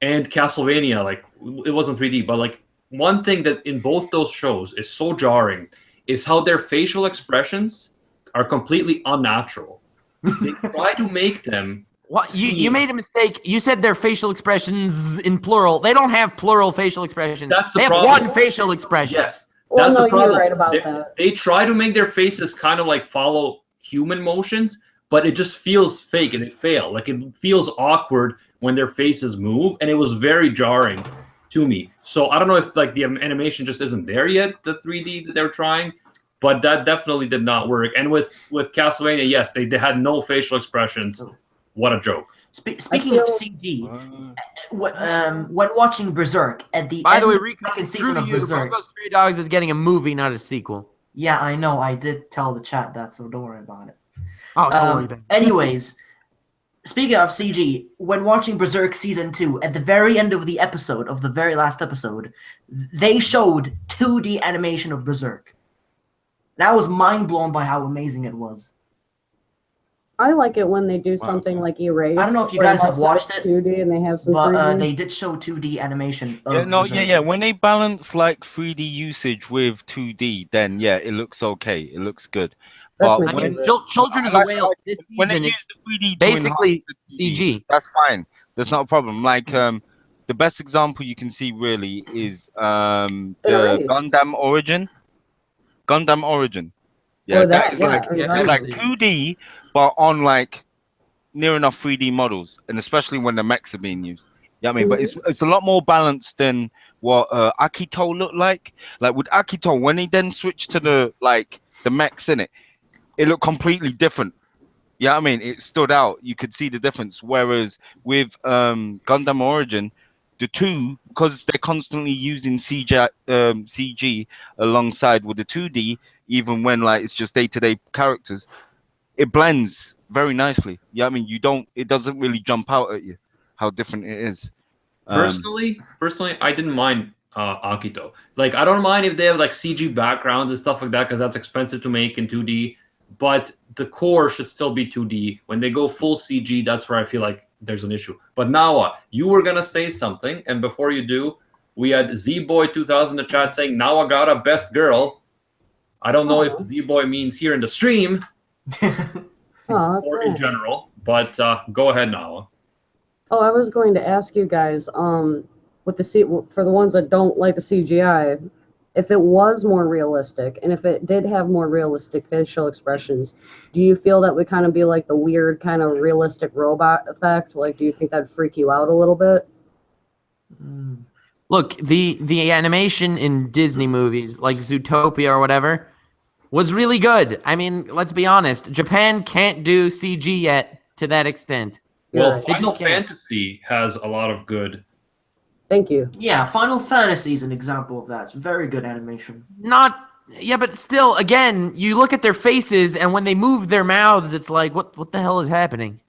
and Castlevania, like it wasn't 3D. But like one thing that in both those shows is so jarring is how their facial expressions are completely unnatural. They try to make them. What you made a mistake. You said their facial expressions in plural. They don't have plural facial expressions. That's the they have problem. one facial expression. Yes, Well, that's no, the problem. you're right about they, that. They try to make their faces kind of like follow human motions, but it just feels fake and it fails. Like it feels awkward when their faces move, and it was very jarring to me. So I don't know if like the animation just isn't there yet, the 3D that they're trying, but that definitely did not work. And with Castlevania, yes, they had no facial expressions. What a joke. Speaking of CG, when watching Berserk at the By end the way, of the Rico, second screw season of you. Berserk, Bungo Stray Dogs is getting a movie, not a sequel. yeah, I know, I did tell the chat that, so don't worry about it. Oh, don't worry about it. Anyways, speaking of CG, when watching Berserk season 2, at the very end of the episode, of the very last episode, they showed 2D animation of Berserk. And I was mind blown by how amazing it was. I like it when they do something like Erase. I don't know if you where guys have most of watched it's 2D and they have some But 3D. they did show 2D animation. Of Yeah, no, Berserk. yeah. When they balance like 3D usage with 2D, then yeah, it looks okay. It looks good. That's But my I mean, favorite. Children of the Whale. This when they season, use the 3D to basically enhance the 2D, CG. that's fine. That's not a problem. Like the best example you can see really is the Erased. Gundam Origin. Gundam Origin. Yeah, Or that is yeah, like or yeah, it's Gundam. like Erased. 2D, but on like near enough 3D models, and especially when the mechs are being used. Yeah, I mean, but it's a lot more balanced than what Akito looked like. Like with Akito, when he then switched to the mechs in it, it looked completely different. Yeah, I mean, it stood out. You could see the difference. Whereas with Gundam Origin, the two, because they're constantly using CG alongside with the 2D, even when like it's just day-to-day characters, it blends very nicely. Yeah, I mean, it doesn't really jump out at you how different it is. Personally, I didn't mind Akito. Like, I don't mind if they have like CG backgrounds and stuff like that because that's expensive to make in 2D. but the core should still be 2D. When they go full CG, that's where I feel like there's an issue. But Nawa, you were gonna say something, and before you do, we had ZBoy2000 in the chat saying Nawa got a best girl. I don't know if ZBoy means here in the stream that's or in nice. general, but go ahead, Nawa. Oh, I was going to ask you guys, with for the ones that don't like the CGI, if it was more realistic and if it did have more realistic facial expressions, do you feel that would kind of be like the weird kind of realistic robot effect? Like, do you think that'd freak you out a little bit? Look, the animation in Disney movies like Zootopia or whatever was really good. I mean, let's be honest, Japan can't do CG yet to that extent. Well, Right. Final Fantasy has a lot of good. Thank you. Yeah, Final Fantasy is an example of that. It's very good animation. But still, again, you look at their faces, and when they move their mouths, it's like, what the hell is happening?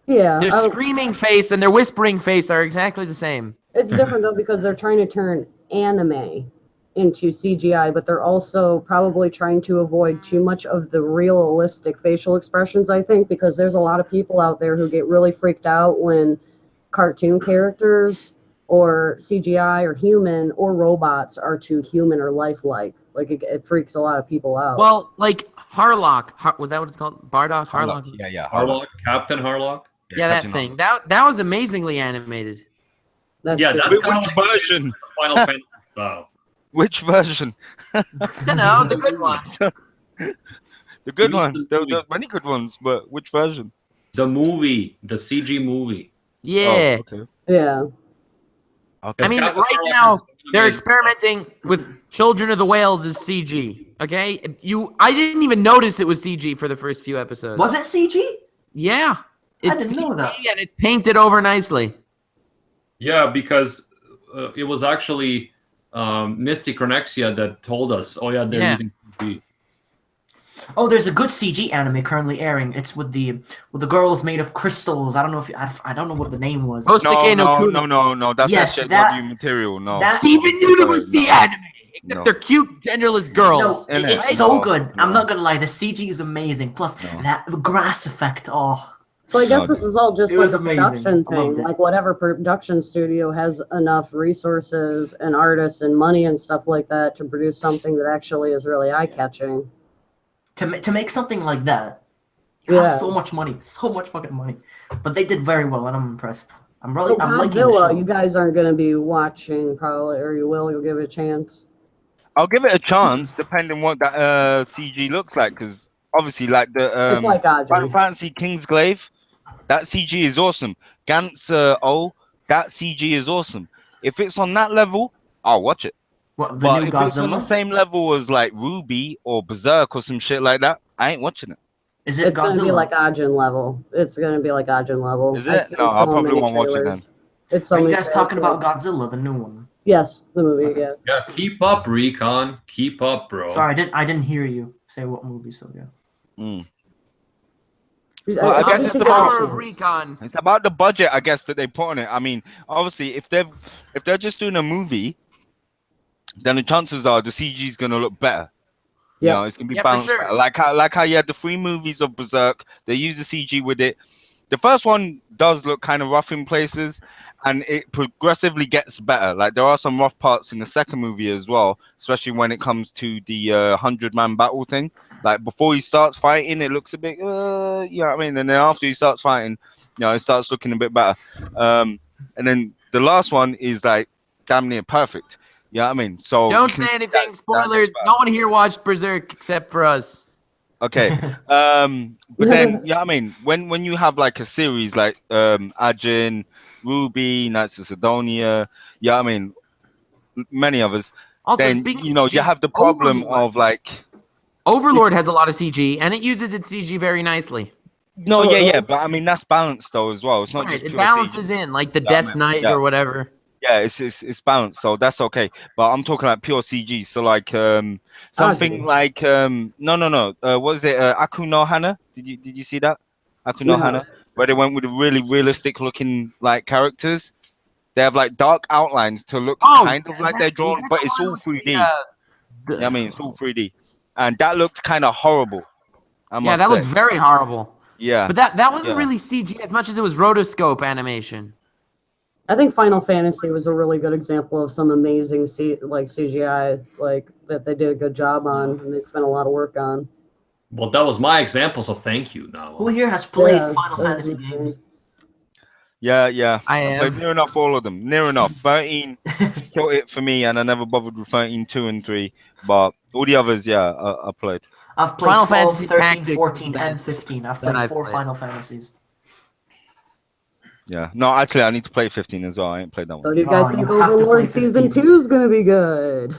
Yeah. Their screaming face and their whispering face are exactly the same. It's different though because they're trying to turn anime into CGI, but they're also probably trying to avoid too much of the realistic facial expressions, I think, because there's a lot of people out there who get really freaked out when cartoon characters or CGI or human or robots are too human or lifelike. Like it freaks a lot of people out. Well, like Harlock, was that what it's called? Bardock? Harlock? Yeah. Harlock, Captain Harlock. Yeah, that Captain thing. That was amazingly animated. That's Yeah, true. that's Which kind of like version? Final Fantasy style. Which version? No, the good one. The good You one. mean There's many good ones, but which version? The movie, the CG movie. Yeah. Oh, okay. Yeah. Okay. I mean, Captain right Harlock now is they're amazing. experimenting with Children of the Whales as CG. Okay, I didn't even notice it was CG for the first few episodes. Was it CG? Yeah, it's didn't know CG that. and it's painted over nicely. Yeah, because it was actually Misty Cronexia that told us, oh yeah, they're using CG. Oh, there's a good CG anime currently airing. It's with the girls made of crystals. I don't know if I don't know what the name was. Hostage no Kuno. No. That's Yes, SJW material. No. that- Steven Universe, the anime. Except No. they're cute, genderless girls. No, Innit? it's so No, good. I'm no. not gonna lie, the CG is amazing. Plus No. that grass effect. Oh, So I guess this is all just It like was a amazing. production I loved thing. it. Like whatever production studio has enough resources and artists and money and stuff like that to produce something that actually is really eye-catching. to make something like that, it Yeah. has so much money, so much fucking money. But they did very well, and I'm impressed. I'm So liking the Godzilla, show. you guys aren't going to be watching probably, or you will. You'll give it a chance. I'll give it a chance, depending what that CG looks like, because obviously, like the It's like Final Ajin. Fantasy Kingsglaive, that CG is awesome. Gantz that CG is awesome. If it's on that level, I'll watch it. What, the But new if it's on the Godzilla? same level as like Ruby or Berserk or some shit like that, I ain't watching it. Is it It's going to be Godzilla? like Ajin level. It's going to be like Ajin level. Is I've it? seen No, so I probably many won't watch it then. trailers. It's so Are you many guys talking trailers. about Godzilla, the new one? Yes, the movie. Yeah. Yeah, keep up, Recon. Keep up, bro. Sorry, I didn't hear you say what movie. So yeah. Mm. I I guess think it's you the give it a Power power of chance. Recon. It's about the budget, I guess, that they put on it. I mean, obviously, if they're just doing a movie, then the chances are the CG is gonna look better. You Yep. know, it's gonna be Yeah, for balanced sure. better. Like how you had the 3 movies of Berserk. They use the CG with it. The first one does look kind of rough in places, and it progressively gets better. Like there are some rough parts in the second movie as well, especially when it comes to the 100-man battle thing. Like before he starts fighting, it looks a bit, you know what I mean? And then after he starts fighting, you know, it starts looking a bit better. And then the last one is like damn near perfect. You know what I mean? So Don't you can say see anything. that gets Spoilers. better. No one here watched Berserk except for us. Okay. But then yeah, I mean, when you have like a series like Ajin, Ruby, Knights of Sidonia, yeah, I mean many others, Also, then speaking you know of CG, you have the problem Overlord. of like Overlord has a lot of CG, and it uses its CG very nicely. no, yeah, but I mean that's balanced though as well. It's not Right, just it pure balances CG. in, like the Yeah, I Death mean, Knight yeah. or whatever. Yeah, it's balanced, so that's okay. But I'm talking like pure CG. So like something like no. What is it? Aku no Hana? Did you see that? Aku no No. Hana, where they went with really realistic looking like characters. They have like dark outlines to look Oh, kind of like they're drawn, but it's all 3D. Yeah, Yeah, I mean it's all 3D. and that looked kind of horrible. Yeah, that looked very horrible. Yeah, But that wasn't really CG as much as it was rotoscope animation. I think Final Fantasy was a really good example of some amazing CGI that they did a good job on and they spent a lot of work on. Well, that was my example, so thank you. Now, Who here has played Yeah, Final that was Fantasy amazing. games? yeah. I played am. near enough all of them. Near enough. 13 killed it for me, and I never bothered with 13, 2, and 3. But all the others, I played. I've played Final 12, Fantasy 13, Tactics 14, is and best 15. I've that played I've 4 played. Final Fantasies. Yeah. No, actually, I need to play 15 as well. I ain't played that So one. do you guys Oh, think you have to play Overlord Season 15. 2 is going to be good?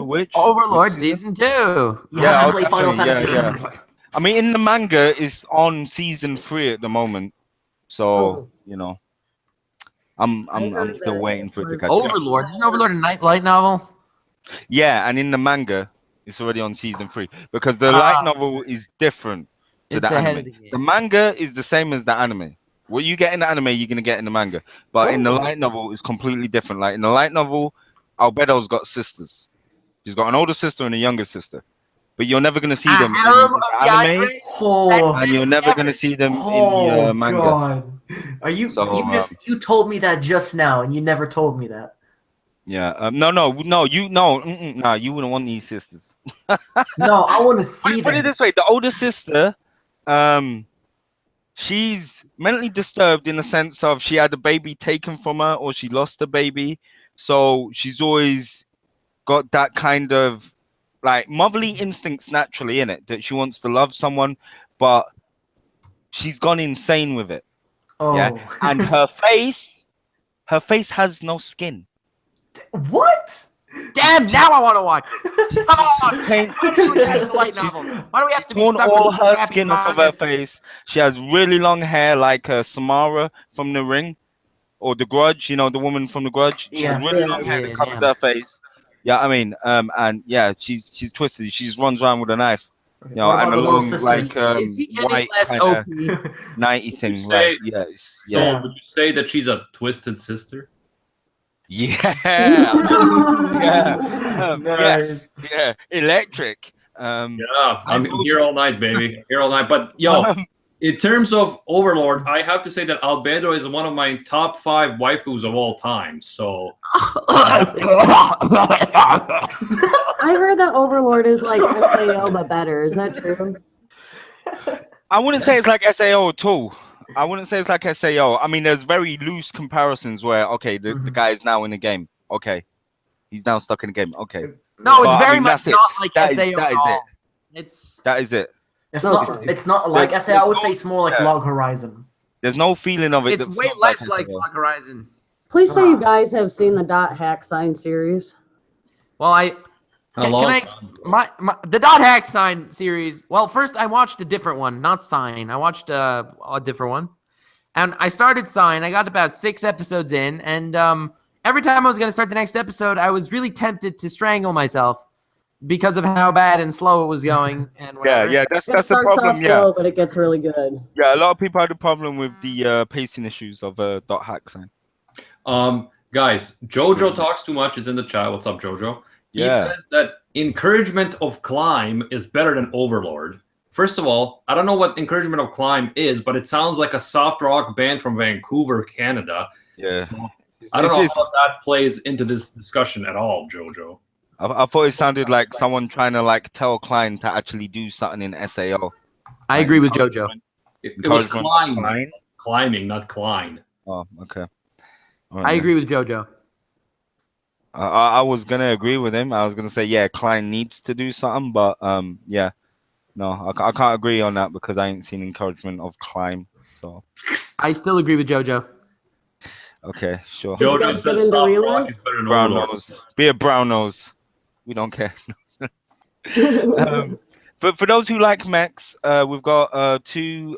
Which? Overlord Which season? Season 2. You Yeah, have I'll to play Final definitely- Fantasy. yeah. I mean, in the manga, it's on season 3 at the moment, so I'm heard still that waiting for it to was- catch up. Overlord. Isn't Overlord a light novel? Yeah, and in the manga, it's already on season 3 because the light novel is different to It's the ahead anime. of the game. The manga is the same as the anime. What you get in the anime, you're gonna get in the manga, but in the light novel, it's completely different. Like in the light novel, Albedo's got sisters. She's got an older sister and a younger sister, but you're never gonna see them in the anime, Oh, and you're never gonna see them in the manga. God. Are you? So, you told me that just now, and you never told me that. Yeah. No. You wouldn't want these sisters. No, I want to see Put it them. this way: the older sister, she's mentally disturbed in the sense of she had a baby taken from her or she lost a baby, so she's always got that kind of like motherly instincts naturally in it that she wants to love someone, but she's gone insane with it. Oh. Yeah, and her face has no skin. What? Damn, now I want to watch it. Come on. Paint- Why do we have to light novel? Why do we have to be torn stuck all with her crappy skin off of mangas? her face. She has really long hair like Samara from The Ring or The Grudge, you know, the woman from The Grudge. She has really long hair that covers her face. Yeah, I mean, and yeah, she's twisted. She just runs around with a knife, you know, What and about a the little long sister? like Is he any white less kind of OP? nighty thing. say- Like, yes, So, yeah, would you say that she's a twisted sister? yeah, yeah, yes, yeah, electric. Yeah, I'm here all night, baby. Here all night. But yo, in terms of Overlord, I have to say that Albedo is one of my top 5 waifus of all time. So I heard that Overlord is like SAO but better. Is that true? I wouldn't say it's like SAO at all. I wouldn't say it's like SAO. I mean, there's very loose comparisons where, okay, the guy is now in the game. Okay. He's now stuck in the game. Okay. No, it's Well, I very mean, much that's it. not like That is- SAO that at is Oh. all. it. It's That is it. It's not like there's- I say. I would there's say no- it's more like yeah. Log Horizon. There's no feeling of it. it's that way feels less like SAO. Log Horizon. Please say you guys have seen the Dot Hack Sign series. Well, the Dot Hack Sign series. Well, first I watched a different one, not Sign. I watched a different one, and I started Sign. I got about 6 episodes in, and every time I was going to start the next episode, I was really tempted to strangle myself because of how bad and slow it was going. And whatever. Yeah, that's It the starts problem. off slow, but it gets really good. Yeah, a lot of people had a problem with the pacing issues of Dot Hack Sign. guys, Jojo talks too much is in the chat. What's up, Jojo? He says that Encouragement of Climb is better than Overlord. First of all, I don't know what Encouragement of Climb is, but it sounds like a soft rock band from Vancouver, Canada. Yeah. So, I don't know how that plays into this discussion at all, Jojo. I thought it sounded like someone trying to like tell Klein to actually do something in SAO. I agree with Jojo. It was Encouragement of Klein. Climbing, not Klein. Oh, okay. I agree with Jojo. I was gonna agree with him. I was gonna say, yeah, Klein needs to do something, but yeah, no, I can't agree on that because I ain't seen Encouragement of Climb. So I still agree with Jojo. okay, sure. Did you Jojo guys get says into soft real rock life? is better than Brown Overlord. nose. Be a brown nose. We don't care. But for those who like mechs, we've got 2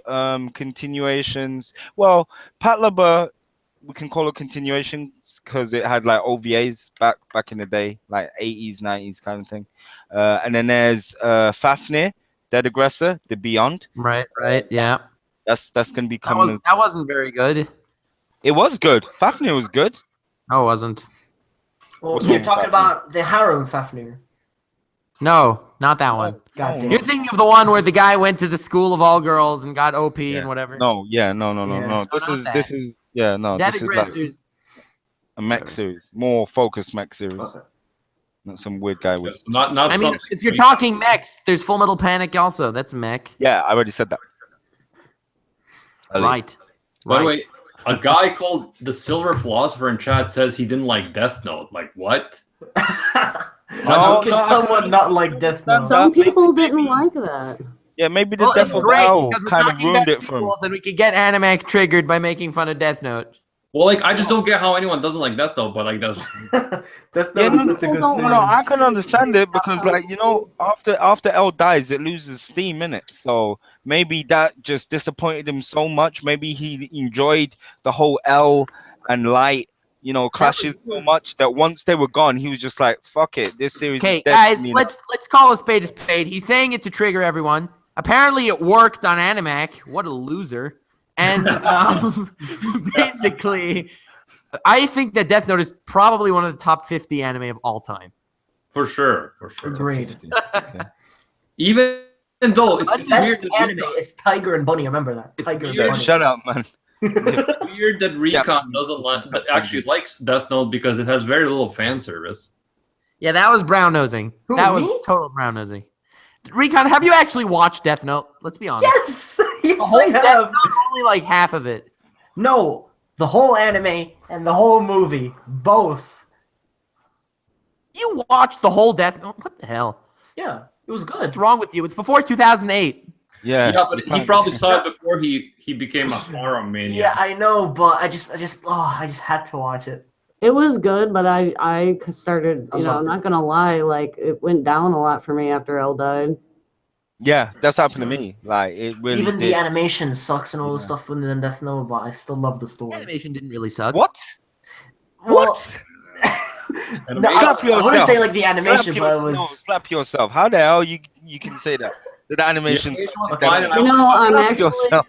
continuations. Well, Patlabur, we can call it continuations because it had like OVAs back in the day, like 80s, 90s kind of thing. And then there's Fafnir, Dead Aggressor, The Beyond. Right, yeah. That's gonna be coming. That wasn't very good. It was good. Fafnir was good. No, it wasn't. Well, What's you're wrong with talking Fafnir? about the Harrow Fafnir. No, Not that one. God damn. You're thinking of the one where the guy went to the school of all girls and got OP and whatever. No, no. Yeah. No. not This that. is yeah, no. That This is like aggressors. a mech series, more focused mech series, Okay. not some weird guy with. Not I mean, some if you're talking mechs, there's Full Metal Panic also. That's a mech. Yeah, I already said that. Ali. Right. By the Right. way, a guy called the Silver Philosopher in chat says he didn't like Death Note. Like what? How can someone not like Death Note? Some maybe- people didn't like that. Yeah, maybe the Well, death it's of great L because we're kind of talking ruined about it for him. sequels, and we could get Animac triggered by making fun of Death Note. Well, like I just don't get how anyone doesn't like Death Note, but like that's Death Yeah, Note is no, such a good no, series. No, I can understand it because, like, you know, after L dies, it loses steam in it. So maybe that just disappointed him so much. Maybe he enjoyed the whole L and Light, you know, clashes so much that once they were gone, he was just like, "Fuck it, this series Okay, is dead." guys, to me let's call a spade a spade. He's saying it to trigger everyone. Apparently, it worked on Animac. What a loser! And basically, I think that Death Note is probably one of the top 50 anime of all time. for sure, for sure. Agreed. Even though it's weird Best that anime Recon, is Tiger and Bunny. Remember that. Tiger and weird. Bunny. Shut up, man. it's weird that Recon doesn't like, that actually likes Death Note because it has very little fan service. Yeah, that was brown nosing. Who, That was me? total brown nosing. Recon, have you actually watched Death Note? Let's be honest. Yes, yes, The whole I Death have. Note, only like half of it. No, the whole anime and the whole movie, both. You watched the whole Death Note? What the hell? Yeah, it was good. What's wrong with you? It's before 2008. Yeah, Yeah, but he probably saw it before he became a horror mania. Yeah, I know, but I just had to watch it. It was good, but I started, I you know, loved I'm it. not gonna lie, like it went down a lot for me after Elle died. yeah, that's happened to me. Like, it really Even did. the animation sucks and all the Yeah. stuff within Death Note, but I still love the story. Animation didn't really suck. What? Well, What? No, I Slap wouldn't yourself. say like the animation, Slap but it was. No, slap yourself. How the hell you can say that? The animation. The animation was fine, and I You know, I'm Slap actually, yourself.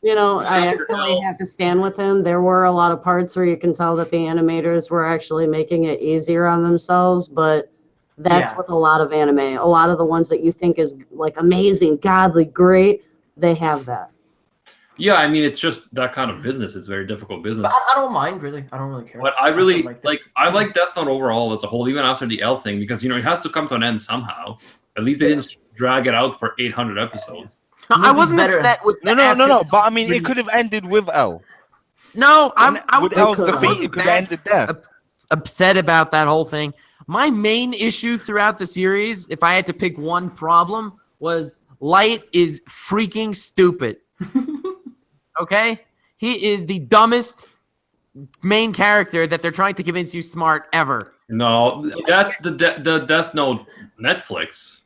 you know, I actually have to stand with him. There were a lot of parts where you can tell that the animators were actually making it easier on themselves, but that's Yeah. with a lot of anime. A lot of the ones that you think is like amazing, godly, great, they have that. Yeah, I mean it's just that kind of business. It's very difficult business. But I don't mind really. I don't really care. But I really liked it. like. I like Death Note overall as a whole, even after the L thing, because you know it has to come to an end somehow. At least they didn't drag it out for 800 episodes. No, I Movie's wasn't better. upset with No. But I mean, it could have ended with L. No, I With was L's could- defeat, it could have ended there. upset about that whole thing. My main issue throughout the series, if I had to pick one problem, was Light is freaking stupid. Okay? He is the dumbest main character that they're trying to convince you smart ever. No, that's the Death Note Netflix.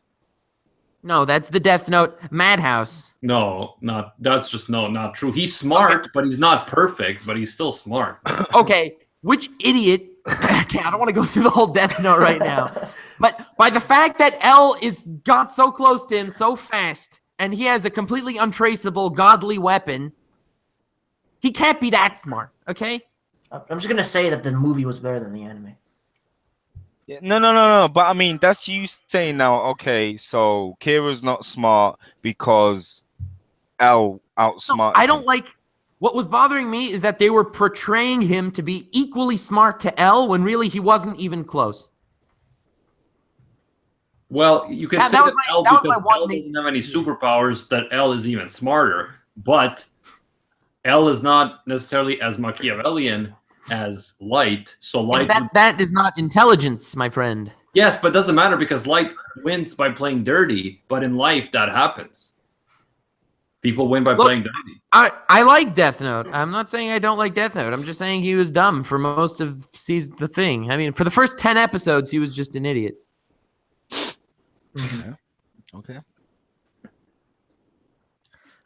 No, that's the Death Note Madhouse. No, not true. He's smart, but he's not perfect. But he's still smart. Okay, which idiot? Okay, I don't want to go through the whole Death Note right now. But by the fact that L got so close to him so fast, and he has a completely untraceable godly weapon, he can't be that smart, okay? I'm just gonna say that the movie was better than the anime. Yeah, no. But I mean, that's you saying now. Okay, so Kira's not smart because L No, outsmarted. I don't like. What was bothering me is that they were portraying him to be equally smart to L when really he wasn't even close. Well, you can That say was that my- L that was because my one L main- doesn't have any superpowers. That L is even smarter, but L is not necessarily as Machiavellian as Light. So Light, That is not intelligence, my friend. yes, but it doesn't matter because Light wins by playing dirty. But in life, that happens. People win by Look, playing dirty. I like Death Note. I'm not saying I don't like Death Note. I'm just saying he was dumb for most of the thing. I mean, for the first 10 episodes, he was just an idiot. Okay.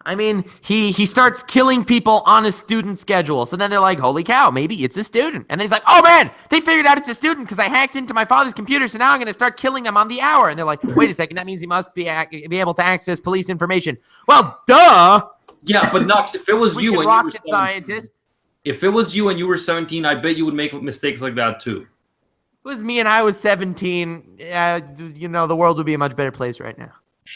I mean, he starts killing people on a student schedule. So then they're like, holy cow, maybe it's a student. And then he's like, oh man, they figured out it's a student because I hacked into my father's computer. So now I'm going to start killing them on the hour. And they're like, wait a second, that means he must be able to access police information. Well, duh. Yeah, but Nux, if it was you Freaking and you were rocket 17, scientist. if it was you and you were 17, I bet you would make mistakes like that too. was me and I was 17, the world would be a much better place right now.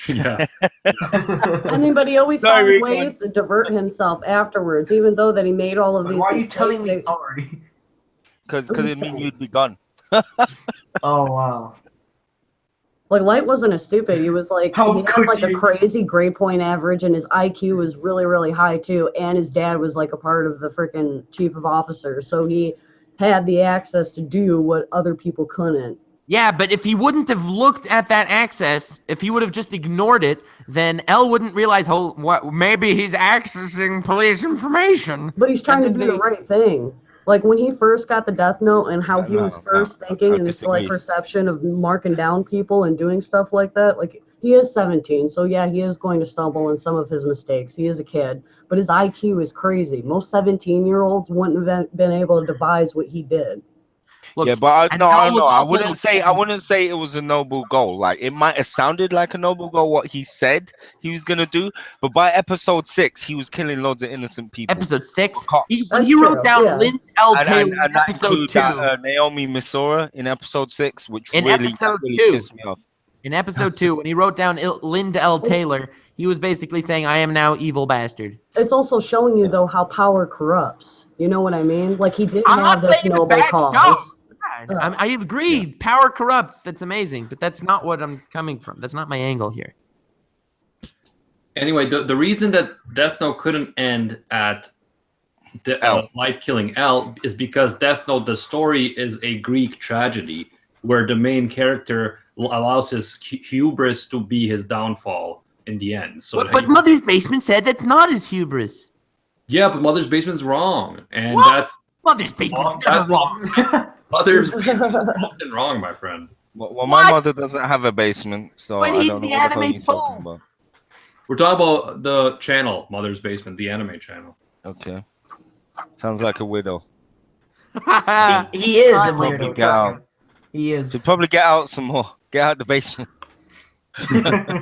Yeah. I mean, but he always Sorry, found ways to divert himself afterwards, even though that he made all of But these why are you mistakes. telling me sorry? Because it means you'd be gone. Oh wow. Like, Light wasn't as stupid. He was like, How he had could like a you? crazy grade point average, and his IQ was really, really high too. And his dad was like a part of the freaking chief of officers, so he had the access to do what other people couldn't. Yeah, but if he wouldn't have looked at that access, if he would have just ignored it, then L wouldn't realize, maybe he's accessing police information. But he's trying to And do then the right thing. Like when he first got the Death Note and how he was first thinking I and his disagree. perception of marking down people and doing stuff like that. Like he is 17, so yeah, he is going to stumble in some of his mistakes. He is a kid, but his IQ is crazy. Most 17-year-olds wouldn't have been able to devise what he did. Look, Yeah, but and I L don't know. was I also wouldn't like- say it was a noble goal. Like it might have sounded like a noble goal what he said he was gonna do, but by episode 6, he was killing loads of innocent people. Episode 6, Cops. when he That's wrote true, down yeah. Lind L. and Taylor in that episode include 2. that Naomi Misora in episode 6, which In really episode 2. pissed me off. In episode 2, when he wrote down Linda L. Taylor, he was basically saying, I am now evil bastard. It's also showing you though how power corrupts. You know what I mean? Like he didn't I'm have not this saying it's noble bad. cause. I agree. Power corrupts. That's amazing. But that's not what I'm coming from. That's not my angle here. Anyway, the reason that Death Note couldn't end at Light killing L is because Death Note, the story is a Greek tragedy where the main character allows his hubris to be his downfall in the end. So, But Mother's Basement said that's not his hubris. yeah, but Mother's Basement's wrong, and What? that's Mother's Basement's never wrong. Mother's Basement's often wrong, my friend. Well, my mother doesn't have a basement, so But I he's don't know the what the hell anime you're talking fool. about. We're talking about the channel, Mother's Basement, the anime channel. Okay, sounds like a widow. He is a Probably weirdo. get out. He is. Should probably get out some more. Get out the basement.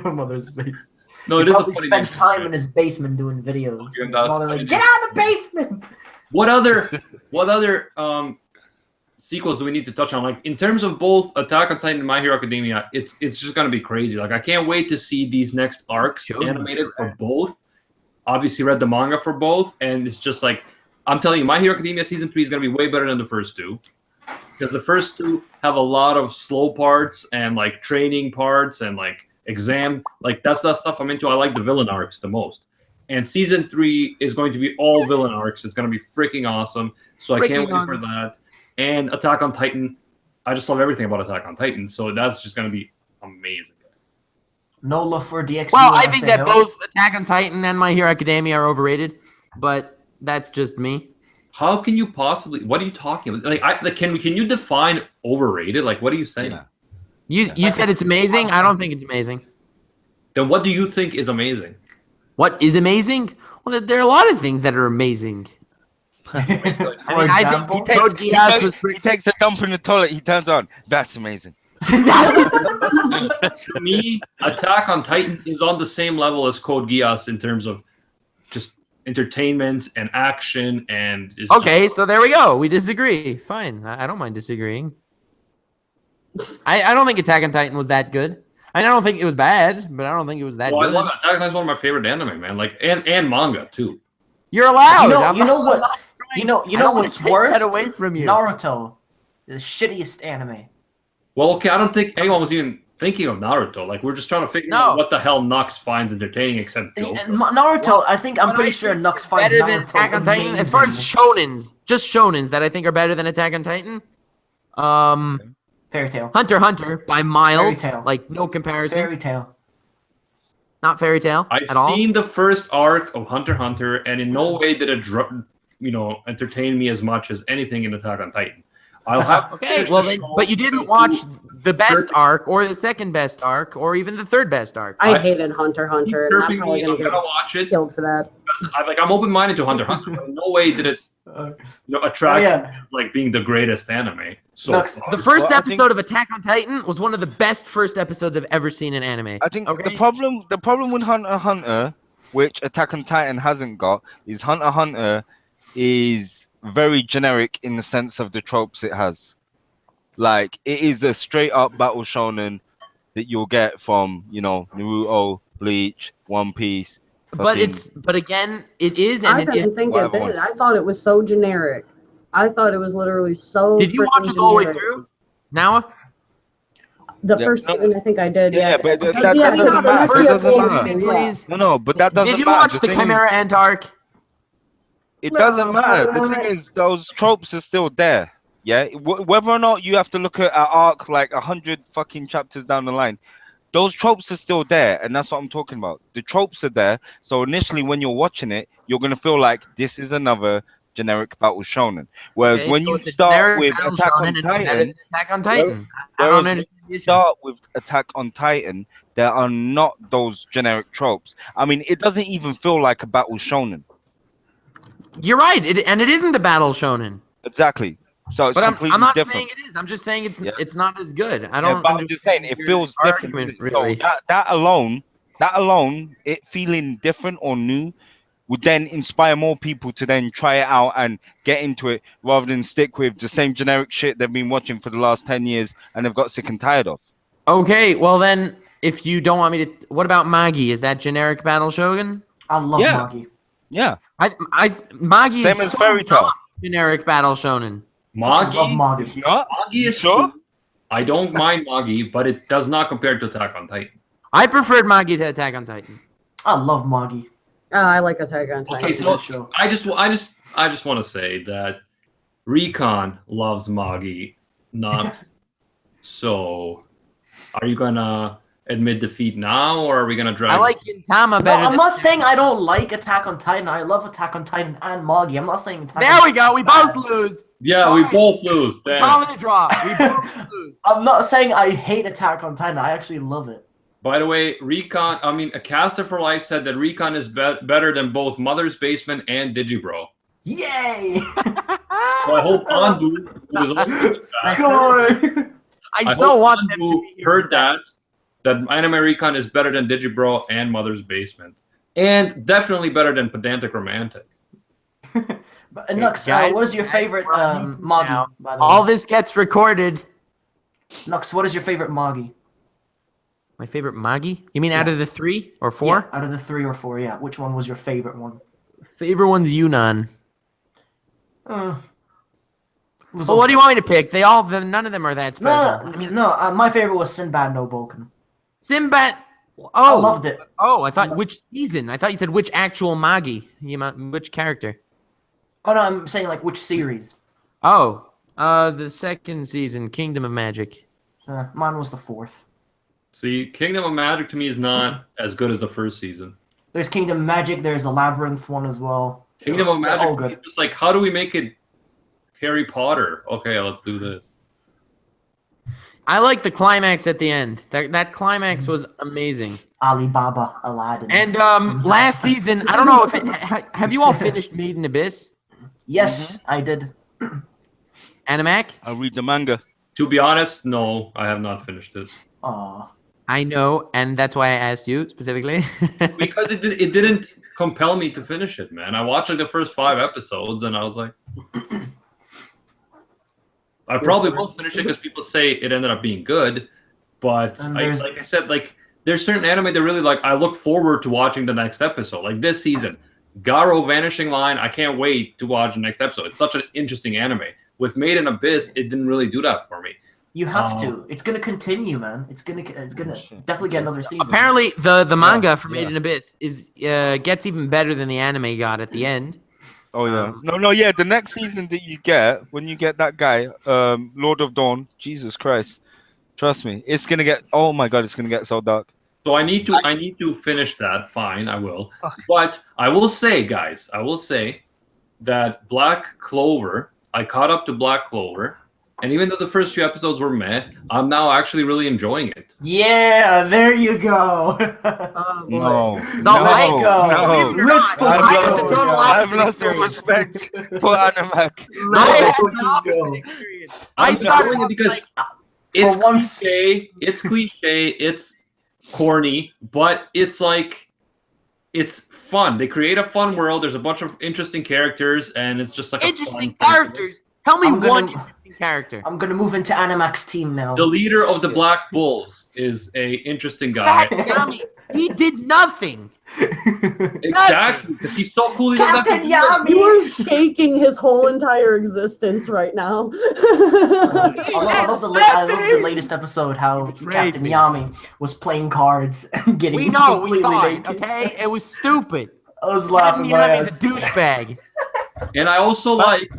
Mother's basement. No, He it is a probably funny spends name. time in his basement doing videos. Yeah, His that's mother funny. like, get out of the basement! What other sequels do we need to touch on? Like in terms of both Attack on Titan and My Hero Academia, it's just gonna be crazy. Like I can't wait to see these next arcs animated for both. Obviously read the manga for both, and it's just like I'm telling you, My Hero Academia season 3 is gonna be way better than the first two. Because the first two have a lot of slow parts and like training parts and like exam, like that's that stuff I'm into. I like the villain arcs the most. And season 3 is going to be all villain arcs. It's going to be freaking awesome. So I can't wait for that. And Attack on Titan, I just love everything about Attack on Titan. So that's just going to be amazing. No love for DX. Well, I think that both Attack on Titan and My Hero Academia are overrated, but that's just me. How can you possibly? What are you talking about? Can you define overrated? Like, what are you saying? Yeah. You said it's amazing. I don't think it's amazing. Then what do you think is amazing? What is amazing? Well, there are a lot of things that are amazing. For I example, think Code Geass was He takes a dump in the toilet. He turns on. That's amazing. To me, Attack on Titan is on the same level as Code Geass in terms of just entertainment and action and Okay, so there we go. We disagree. Fine. I don't mind disagreeing. I don't think Attack on Titan was that good. I don't think it was bad, but I don't think it was that I good. love Attack on Titan. Is one of my favorite anime, man. Like and manga too. You're allowed. you know what? You know I don't wanna what's take worse? that away from you. Naruto, the shittiest anime. Well, okay, I don't think anyone was even thinking of Naruto. Like we're just trying to figure out what the hell Nux finds entertaining except Joker. Naruto, I'm pretty sure Nux finds better than Naruto Attack on Titan. As far as shonens, just shonens that I think are better than Attack on Titan. Fairy Tail. Hunter x Hunter by miles, Fairy Tail. like no comparison. Fairy Tail. Not Fairy Tail I've at all. seen the first arc of Hunter x Hunter, and in no way did it entertain me as much as anything in Attack on Titan. I'll have to Okay, finish well, the then, show but you didn't to- watch the best arc, or the second best arc, or even the third best arc. I hated Hunter x Keep Hunter, and I'm chirping probably me, gonna I'm get gonna watch it. killed for that. I'm open-minded to Hunter x Hunter, but in no way did it attract me as, like being the greatest anime. So Nux, far. The first Well, I think- episode of Attack on Titan was one of the best first episodes I've ever seen in anime. I think Okay? the problem with Hunter x Hunter, which Attack on Titan hasn't got, is Hunter x Hunter is very generic in the sense of the tropes it has. Like it is a straight up battle shonen that you'll get from Naruto, Bleach, One Piece. But again, it is, and I it didn't is. think it whatever did. one. I thought it was so generic. I thought it was literally so Did you watch freaking it all the way generic. through? Now, The Yeah, first no. season, I think I did. Yeah, Yeah, but Because, that yeah, doesn't because the matter. next That doesn't season, matter. yeah. No, but that doesn't did you matter. watch the thing Chimera is, Ant arc? It No, doesn't matter. The no, thing no. is, those tropes are still there. Yeah, whether or not you have to look at an arc like 100 fucking chapters down the line, those tropes are still there, and that's what I'm talking about. The tropes are there. So initially, when you're watching it, you're gonna feel like this is another generic battle shonen. Whereas Okay, when so you it's a start generic with battle Attack shonen on and better than Titan, Attack on Titan. I whereas don't when understand the you issue. start with Attack on Titan, there are not those generic tropes. I mean, it doesn't even feel like a battle shonen. You're right, and it isn't a battle shonen. Exactly. So it's But completely I'm not different. saying it is. I'm just saying Yeah. it's not as good. I Yeah, don't. but I'm just saying it understand feels your different. argument, So really. that alone, it feeling different or new, would then inspire more people to then try it out and get into it rather than stick with the same generic shit they've been watching for the last 10 years and they've got sick and tired of. Okay, well then, if you don't want me to, what about Magi? Is that generic battle shogun? I love Yeah. Magi. Yeah. Magi Same is as so Fairy Tail. not generic battle shonen. I love Magi, Magi. It's not? Magi You is sure? cool. I don't mind Magi, but it does not compare to Attack on Titan. I preferred Magi to Attack on Titan. I love Magi. I like Attack on Titan. Okay, Such a so good show. I just want to say that Recon loves Magi, not so. Are you gonna admit defeat now, or are we gonna drag? I like Gintama No, better. I'm than- not saying I don't like Attack on Titan. I love Attack on Titan and Magi. I'm not saying Attack There on we go. We both lose. Yeah, we Fine. both lose. Damn. Call it a draw. We both lose. I'm not saying I hate Attack on Titan. I actually love it. By the way, Recon. I mean, a caster for life said that Recon is better than both Mother's Basement and Digibro. Yay! So I hope Andu, who is also Score! I I so hope want them to Andu be here. heard that Anime Recon is better than Digibro and Mother's Basement, and definitely better than Pedantic Romantic. But, Nux, guys, what is your guys, favorite we're on YouTube Magi? now. By the All way? this gets recorded. Nux, what is your favorite Magi? My favorite Magi? You mean out of the 3 or 4? Yeah, out of the 3 or 4, yeah. Which one was your favorite one? Favorite one's Yunnan. Was Well, what do you want me to pick? None of them are that special. No, I mean, my favorite was Sinbad no Boken. Sinbad. I Oh, loved it. oh! I thought which season? I thought you said which actual Magi. Which character? Oh no, I'm saying like which series. Oh, the second season, Kingdom of Magic. Mine was the 4th. See, Kingdom of Magic to me is not as good as the first season. There's Kingdom Magic. There's a Labyrinth one as well. Kingdom of They're all Magic good. is just like, how do we make it Harry Potter? Okay, let's do this. I like the climax at the end. That climax was amazing. Alibaba, Aladdin. And last season, I don't know if have you all finished Made in Abyss? Yes, I did. Animac? I'll read the manga. To be honest, no, I have not finished this Aw. I know, and that's why I asked you specifically. because it didn't compel me to finish it, man. I watched like the first 5 episodes, and I was like, I probably won't finish it because people say it ended up being good. But And like I said, like there's certain anime that really like I look forward to watching the next episode. Like this season, Garo Vanishing Line, I can't wait to watch the next episode. It's such an interesting anime. With Made in Abyss, it didn't really do that for me. You have to. It's gonna continue, man. It's gonna definitely get another season. Apparently, the manga for yeah. Made in Abyss is gets even better than the anime got at the end. Oh yeah. No, yeah. The next season that you get, when you get that guy, Lord of Dawn, Jesus Christ, trust me, it's gonna get. Oh my God, it's gonna get so dark. So I need to finish that. Fine, I will. But I will say, guys, that Black Clover, I caught up to Black Clover, and even though the first few episodes were meh, I'm now actually really enjoying it. Yeah, there you go. No, Let's go. no. Let's go. I've lost all respect for Animac. I'm started enjoying it because For it's once- cliche, it's corny, but it's like it's fun. They create a fun world. There's a bunch of interesting characters, and it's just like Interesting a fun characters. Tell me I'm gonna- one interesting character. I'm gonna move into Animax team now. The leader of the Black Bulls is a interesting guy. Fat Yami, he did nothing. Exactly, because he's so cool. He doesn't have to Captain do it. Yami! You are shaking his whole entire existence right now. I love the latest episode how betrayed Captain me. Yami was playing cards and getting We know, we completely saw it, naked. okay? It was stupid. I was laughing my Yami's ass. a douchebag. And I also like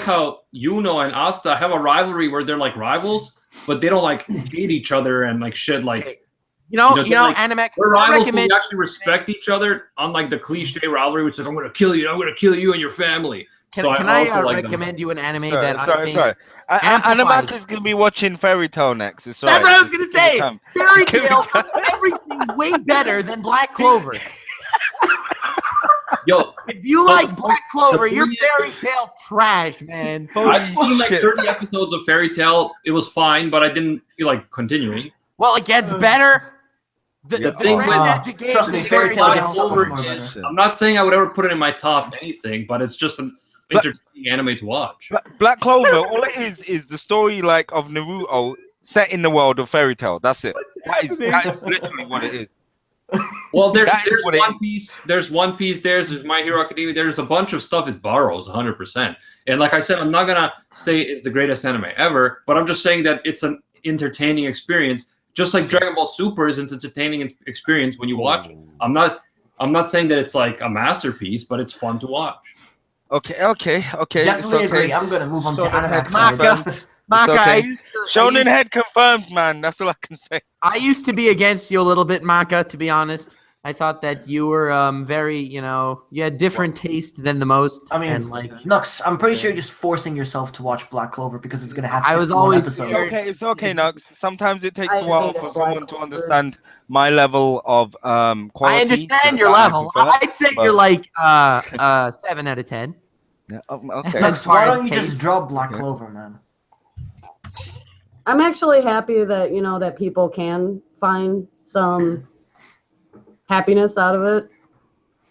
how Yuno and Asta have a rivalry where they're like rivals, but they don't like hate each other and like shit. Like You know, like, Animac, we're I rivals, but recommend we actually respect each other, unlike the cliche rivalry, which is like I'm gonna kill you and your family. Can, So can I I also like them. recommend you an anime that I think sorry. amplifies- Animac is gonna be watching Fairy Tale next. It's That's alright. what I was gonna Just give it say. time. Fairy Give it Tale time. does everything way better than Black Clover. Yo, If you So like the Black Clover, point you're is- Fairy Tale trash, man. I've seen like shit. 30 episodes of Fairy Tale. It was fine, but I didn't feel like continuing. Well, it gets better. The Yeah. thing with- with Magic Games Trust me, is Fairy Tale Black gets so much Clover more better. Shit. I'm not saying I would ever put it in my top anything, but it's just an But- entertaining anime to watch. Black Clover, all it is the story like of Naruto set in the world of Fairy Tale. That's it. That is literally what it is. Well, there's That is what it One Piece, there's One Piece, there's My Hero Academia, there's a bunch of stuff it borrows 100%. And like I said, I'm not gonna say it's the greatest anime ever, but I'm just saying that it's an entertaining experience, just like Dragon Ball Super is an entertaining experience when you watch it. I'm not saying that it's like a masterpiece, but it's fun to watch. Okay. Definitely it's okay. agree. I'm gonna move on to Shonen Animax head side. confirmed. Maka, okay. I used to- Shonen head confirmed, man. That's all I can say. I used to be against you a little bit, Maka, to be honest. I thought that you were very, you had different taste than the most. I mean, and like Nux, I'm pretty sure you're just forcing yourself to watch Black Clover because it's gonna have I was 51 always episodes. It's okay, Nux. Sometimes it takes I a while hated for Black someone to Clover. understand my level of quality. I understand your that I level. prefer. I'd say but- you're like 7 out of 10. Yeah, okay. As Nux, far why as don't you just taste. drop Black Okay. Clover, man? I'm actually happy that that people can find some happiness out of it.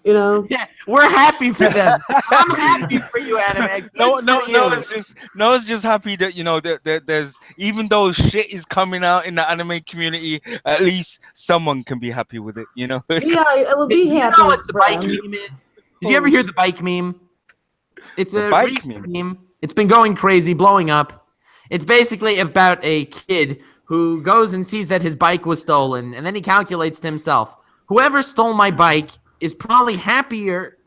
Yeah, we're happy for them. I'm happy for you, Anime. No, Good for you. it's just happy that that there's even though shit is coming out in the anime community, at least someone can be happy with it. Yeah, I will be You happy. know what the for bike them. meme is? Did you ever hear the bike meme? It's The a bike recent meme? meme. It's been going crazy, blowing up. It's basically about a kid who goes and sees that his bike was stolen, and then he calculates to himself, whoever stole my bike is probably happier,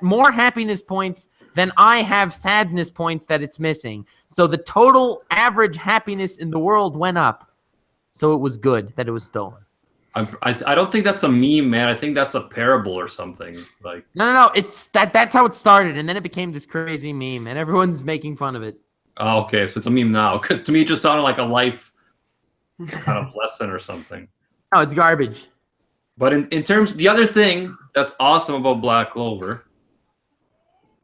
more happiness points than I have sadness points that it's missing. So the total average happiness in the world went up. So it was good that it was stolen. I don't think that's a meme, man. I think that's a parable or something. Like No. It's that's how it started, and then it became this crazy meme, and everyone's making fun of it. oh, okay, so it's a meme now. Because to me, it just sounded like a life kind of lesson or something. No, it's garbage. But in terms, the other thing that's awesome about Black Clover,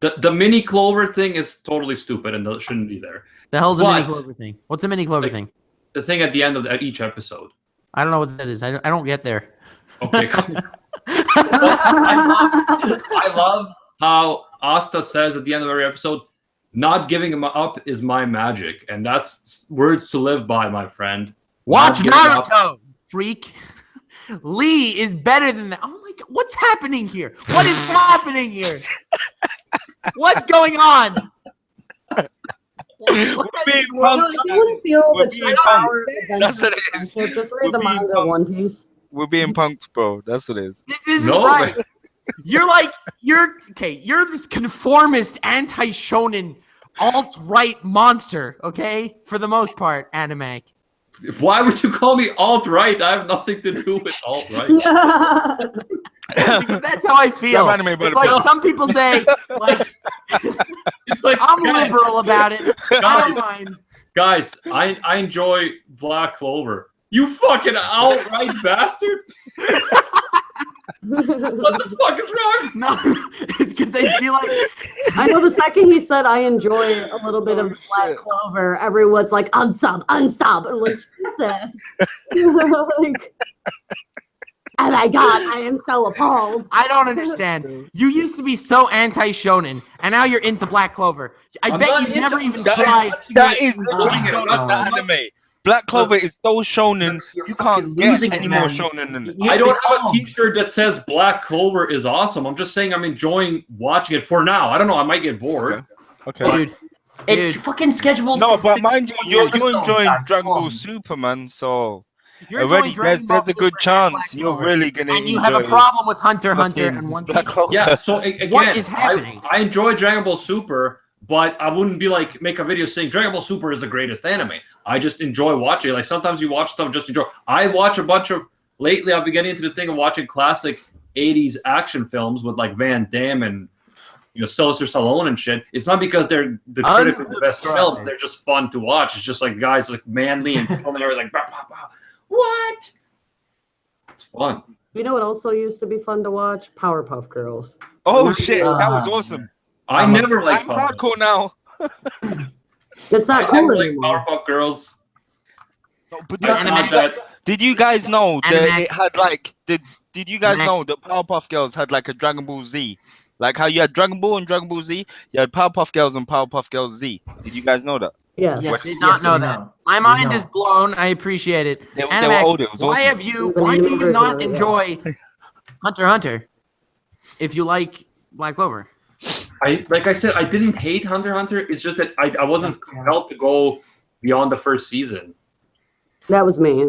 the mini Clover thing is totally stupid and shouldn't be there. The hell's a mini But- Clover thing? What's a mini Clover Like- thing? The thing at the end of each episode. I don't know what that is. I don't get there. Okay. I love how Asta says at the end of every episode, "Not giving him up is my magic," and that's words to live by, my friend. Watch Not giving up. Naruto, freak. Lee is better than that. Oh my god, what's happening here? What is happening here? What's going on? We're being Well, punked. if you want to feel We're the being true punked. power of That's what adventure, it is. so just We're read the being manga punked. One Piece. We're being punked, bro. That's what it is. This isn't No, right. man. You're this conformist anti-shonen alt-right monster, okay? For the most part, anime. Why would you call me alt-right? I have nothing to do with alt-right. Because that's how I feel. Love anime, but It's like some people say, like, It's like I'm guys, liberal about it. I don't mind. Guys, I enjoy Black Clover. You fucking alt-right bastard! What the fuck is wrong? No, it's because I feel like I know the second he said I enjoy a little bit of Black Clover, everyone's like, unsub. I'm like, Jesus. Like, Oh my god, I am so appalled. I don't understand. You used to be so anti-shonen, and now you're into Black Clover. I I'm bet not you've into- never even that is- tried. That is Oh literally my not God. the anime. Black Clover is so shonen. Lux, you're You fucking can't get losing it, any more man. shonen than it. You I have to don't be have a calm. T-shirt that says Black Clover is awesome. I'm just saying I'm enjoying watching it for now. I don't know. I might get bored. Okay. Dude, It's dude, fucking scheduled. No, for but mind you, 50 you're episodes, enjoying guys. Dragon Come Ball on. Superman, so you're enjoying already Dragon Ball there's a good Super and Black chance you're Clover, really gonna and you enjoy have a problem with Hunter x Hunter fucking and One Black Piece. Clover. Yeah. So again, What is happening? I enjoy Dragon Ball Super, but I wouldn't be like make a video saying Dragon Ball Super is the greatest anime. I just enjoy watching it. Like sometimes you watch stuff just enjoy. I watch a bunch of lately. I've been getting into the thing of watching classic '80s action films with like Van Damme and Sylvester Stallone and shit. It's not because they're the critically the best films. They're just fun to watch. It's just like guys like manly and filming everything like bah, bah, bah. What? It's fun. You know what also used to be fun to watch? Powerpuff Girls. Oh shit, that was awesome. I never I'm liked hardcore now. It's I not cool never liked anymore. Powerpuff Girls. But That's not that. did you guys know that Animax. it had like did you guys Animax. know that Powerpuff Girls had like a Dragon Ball Z? Like how you had Dragon Ball and Dragon Ball Z, you had Powerpuff Girls and Powerpuff Girls Z. Did you guys know that? Yes. Yes, Did not yes, know we that. know. My We mind know. is blown. I appreciate it. They were Animax, older. It was why awesome. have you? It was an Why do anime you version not of it, yeah. enjoy Hunter x Hunter if you like Black Clover? Like I said, I didn't hate Hunter x Hunter. It's just that I wasn't compelled to go beyond the first season. That was me.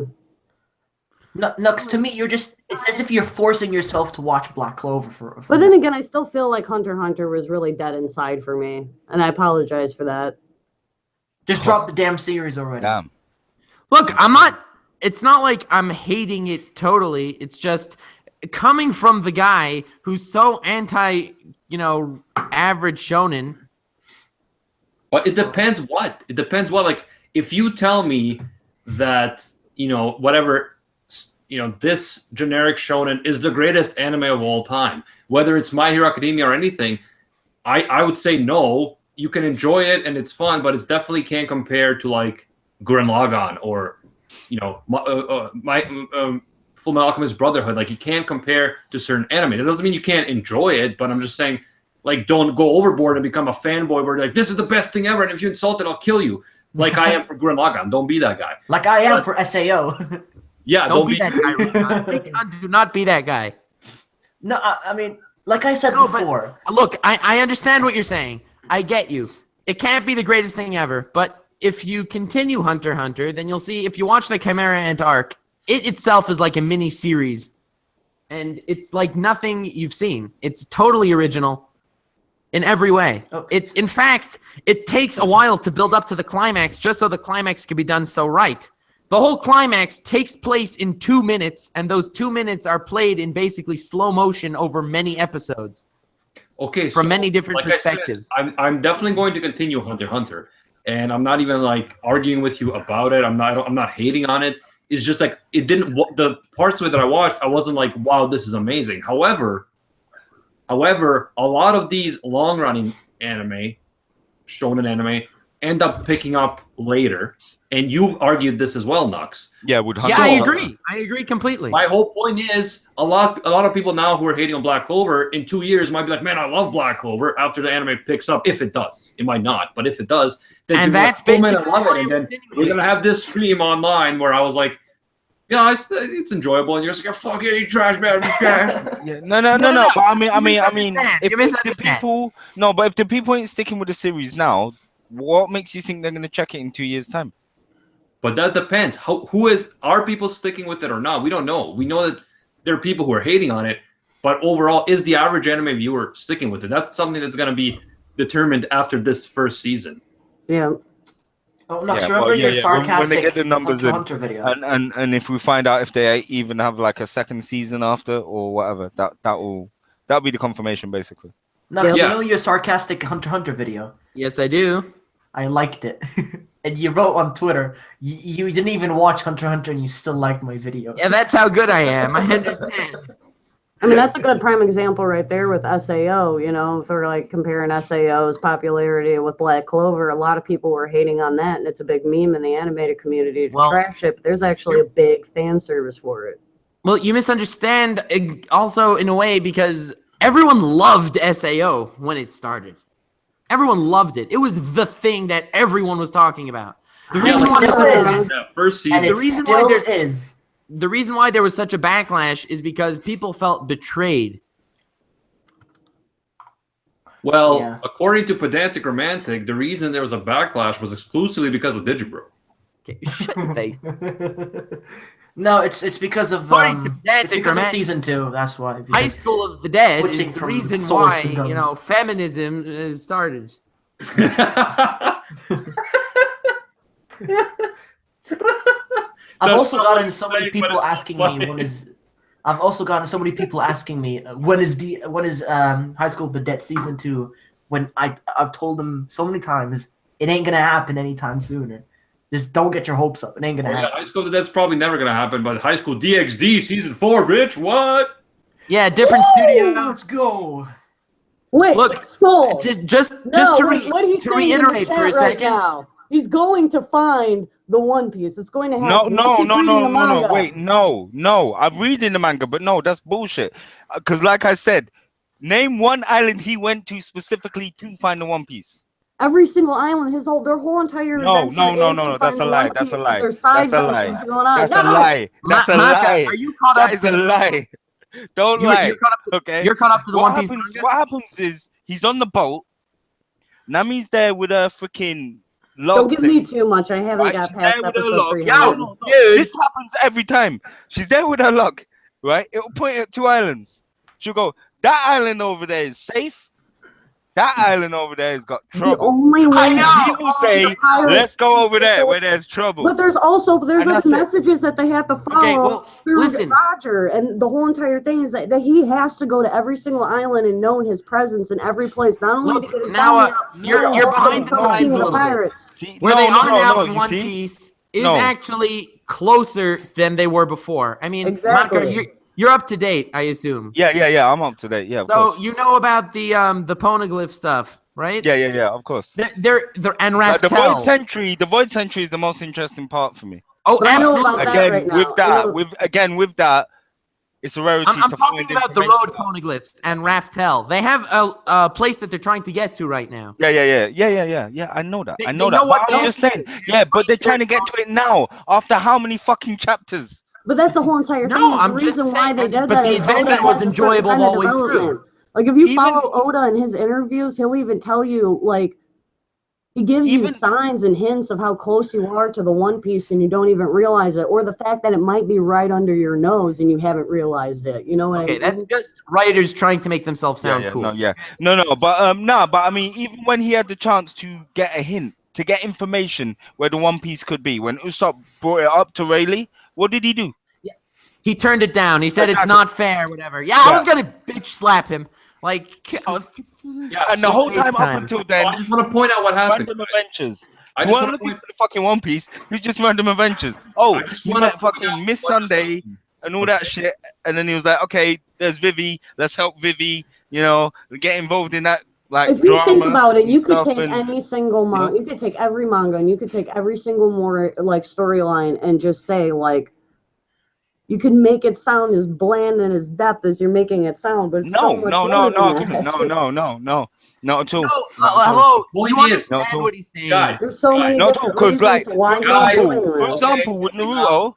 Nux, to me, it's as if you're forcing yourself to watch Black Clover for But then again, I still feel like Hunter x Hunter was really dead inside for me. And I apologize for that. just drop the damn series already. Damn. Look, it's not like I'm hating it totally. It's just coming from the guy who's so anti, average shonen. But it depends what. It depends what. Like, if you tell me that, whatever, this generic shonen is the greatest anime of all time, whether it's My Hero Academia or anything, I would say no. You can enjoy it and it's fun, but it's definitely can't compare to like Gurren Lagann or, my Full Metal Alchemist Brotherhood. Like, you can't compare to certain anime. That doesn't mean you can't enjoy it, but I'm just saying, like, don't go overboard and become a fanboy where you're like, this is the best thing ever, and if you insult it, I'll kill you. Like I am for Gurren Lagann. Don't be that guy. Like I am for SAO. Yeah, Don't be that guy. Rickon. Do not be that guy. No, I mean, like I said No, but- before, Look, I understand what you're saying. I get you. It can't be the greatest thing ever, but if you continue Hunter x Hunter, then you'll see, if you watch the Chimera Ant arc, it itself is like a mini series. And it's like nothing you've seen. It's totally original in every way. Oh, It's in fact, it takes a while to build up to the climax just so the climax can be done so right. The whole climax takes place in 2 minutes, and those 2 minutes are played in basically slow motion over many episodes. Okay, From so, many different like I said, perspectives. I'm definitely going to continue Hunter x Hunter, and I'm not even like arguing with you about it. I'm not hating on it. It's just like it didn't. The parts of it that I watched, I wasn't like, wow, this is amazing. However, a lot of these long running anime, shonen anime, end up picking up later, and you've argued this as well, Nux. Yeah, would Yeah, I agree. I agree completely. My whole point is a lot of people now who are hating on Black Clover in 2 years might be like, man, I love Black Clover after the anime picks up. If it does, it might not, but if it does, then And people are that's like, oh man, I basically love what it. And you're then we're gonna have this stream online where I was like, yeah, it's enjoyable, and you're just like, fuck yeah, you trash man. Yeah, no. But I mean, if the misunderstand. people, no, but if the people ain't sticking with the series now, what makes you think they're gonna check it in 2 years' time? But that depends. Are people sticking with it or not? We don't know. We know that there are people who are hating on it, but overall, is the average anime viewer sticking with it? That's something that's going to be determined after this first season. Yeah. oh Nux, Yeah, remember well, your yeah. sarcastic When they get the numbers Hunter in, x Hunter video. and if we find out if they even have like a second season after or whatever, that'll be the confirmation basically. Nux, Yeah. you know your sarcastic Hunter x Hunter video? Yes, I do. I liked it. And you wrote on Twitter, you didn't even watch Hunter x Hunter and you still liked my video. Yeah, that's how good I am. I understand. I mean, that's a good prime example right there with SAO. If we're like comparing SAO's popularity with Black Clover, a lot of people were hating on that, and it's a big meme in the animated community to Well, trash it. But there's actually a big fan service for it. Well, you misunderstand also in a way because everyone loved SAO when it started. Everyone loved it. It was the thing that everyone was talking about. The reason why still is. First season. And it still is. The reason why there was such a backlash is because people felt betrayed. Well, Yeah. according to Pedantic Romantic, the reason there was a backlash was exclusively because of Digibro. Okay, shut your face. No, it's because of According to it's Pedantic because of Romantic, season 2. That's why. High School of the Dead Switching is the from reason swords why, to guns. you know, feminism is started. I've That's also not gotten what so I'm many saying, but people it's so asking me funny. when is. I've also gotten so many people asking me when is High School of the Dead season 2. When I've told them so many times it ain't gonna happen anytime sooner. Just don't get your hopes up. It ain't gonna Yeah, happen. High School of the Dead's probably never gonna happen, but High School DxD season 4, bitch, what? Yeah, different Woo! studio. Let's go. Wait, Look, Soul. Just No, to, what he's to saying in the reiterate for chat a right second. now. He's going to find the One Piece. It's going to No, happen. no, Keep no, reading no, the no, no. manga. Wait, no. I'm reading the manga, but no, that's bullshit. Because, like I said, name one island he went to specifically to find the One Piece. Every single island, their whole entire No, adventure no, is to no. find That's a the lie. One That's Piece, a but lie. there's side That's a lie. missions going on. That's No! a lie. That's a Maka, lie. are you caught up? That is a lie. Don't lie. You're caught up. Okay. You're caught up to the What One Piece happens? manga? What happens is he's on the boat. Nami's there with a freaking log. Don't give me thing. too much. I haven't Right, got she's past there with her episode log. 300. No. Dude. This happens every time. She's there with her log, right? It'll point at 2 islands. She'll go, that island over there is safe. That island over there has got The trouble. only way And he will say, the pirates- let's go over there where there's trouble. But there's And like that's it. messages that they have to follow Okay, well, through listen. Roger, and the whole entire thing is that he has to go to every single island and know his presence in every place, not only to get his now, bounty up, you're but also behind become the a king times of a the little bit. pirates. See, Where they are now in you One see? Piece is No. actually closer than they were before. I mean, Exactly. Maka, you're up to date, I assume. Yeah, I'm up to date. Yeah, of So course. you know about the poneglyph stuff, right? Yeah, of course. They're and Like, the Raftel. Void Century is the most interesting part for me. Oh, I know absolutely. about that Again, right now. with I know- with that, it's a rarity I'm to talking find about the information road poneglyphs and Raftel. They have a place that they're trying to get to right now. Yeah. I know that. They I know know that. what But I'm they just saying. Yeah, but they're trying to get to it now. After how many fucking chapters? But that's the whole entire No, thing. I'm The just reason why saying, they did but that the is adventure Oda was has a certain enjoyable kind the of whole way through. development. Like if you Even- follow Oda in his interviews, he'll even tell you like he gives you Even- signs and hints of how close you are to the One Piece and you don't even realize it, or the fact that it might be right under your nose and you haven't realized it. You know what I Okay, mean? that's just writers trying to make themselves sound cool. No, but I mean, even when he had the chance to get a hint, to get information where the One Piece could be, when Usopp brought it up to Rayleigh, what did he do? He turned it down. He said it's Exactly. not fair, whatever. Yeah, I was gonna bitch slap him. Like, Yeah, And the so whole time FaceTime. up until I then, just want to point out what happened. random adventures. I You just weren't want to looking point. for the fucking One Piece. It's just random adventures. Oh, I just you wanna met point out fucking Miss what just Sunday happened. and all that shit, and then he was like, okay, there's Vivi. Let's help Vivi. You know, get involved in that. Like, If you think drama about it, and you could stuff take and- any single manga, you could take every manga, and you could take every single more like storyline, and just say like, you could make it sound as bland and as depth as you're making it sound, but it's so much more than that. no, not at all. no, Not at all. hello. Point You is- understand No, what he's saying? Guys, There's so many Not different because, reasons like, to why for he's example, doing this. with Naruto,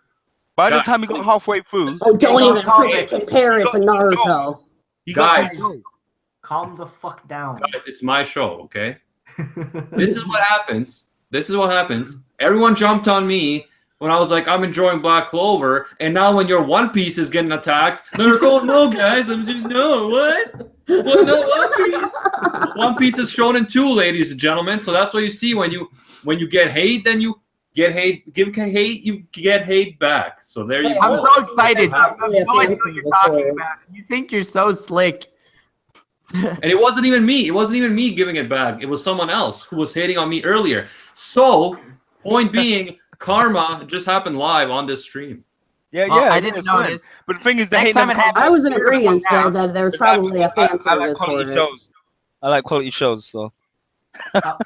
by the time he got halfway through, Oh, don't even Topic. freaking compare it to Naruto. he got Guys. to go. Calm the fuck down. Guys, it's my show, okay? This is what happens. Everyone jumped on me when I was like, I'm enjoying Black Clover, and now when your One Piece is getting attacked, they're going, no, guys, I'm just, no, what? What, no, One Piece? One Piece is Shonen 2, ladies and gentlemen, so that's what you see when you get hate, then you get hate, give hate, you get hate back. So there you I'm go. so excited. I have Yeah, no idea fans what of you're the talking story. about. You think you're so slick. And it wasn't even me. It wasn't even me giving it back. It was someone else who was hating on me earlier. So, point being, karma just happened live on this stream. Yeah, Well, I yeah, didn't it's know fine. this. But the thing is, the Next hate time them it happens- I was in You're agreement gonna though that there's probably a fan I like service for quality it. shows. I like quality shows, so How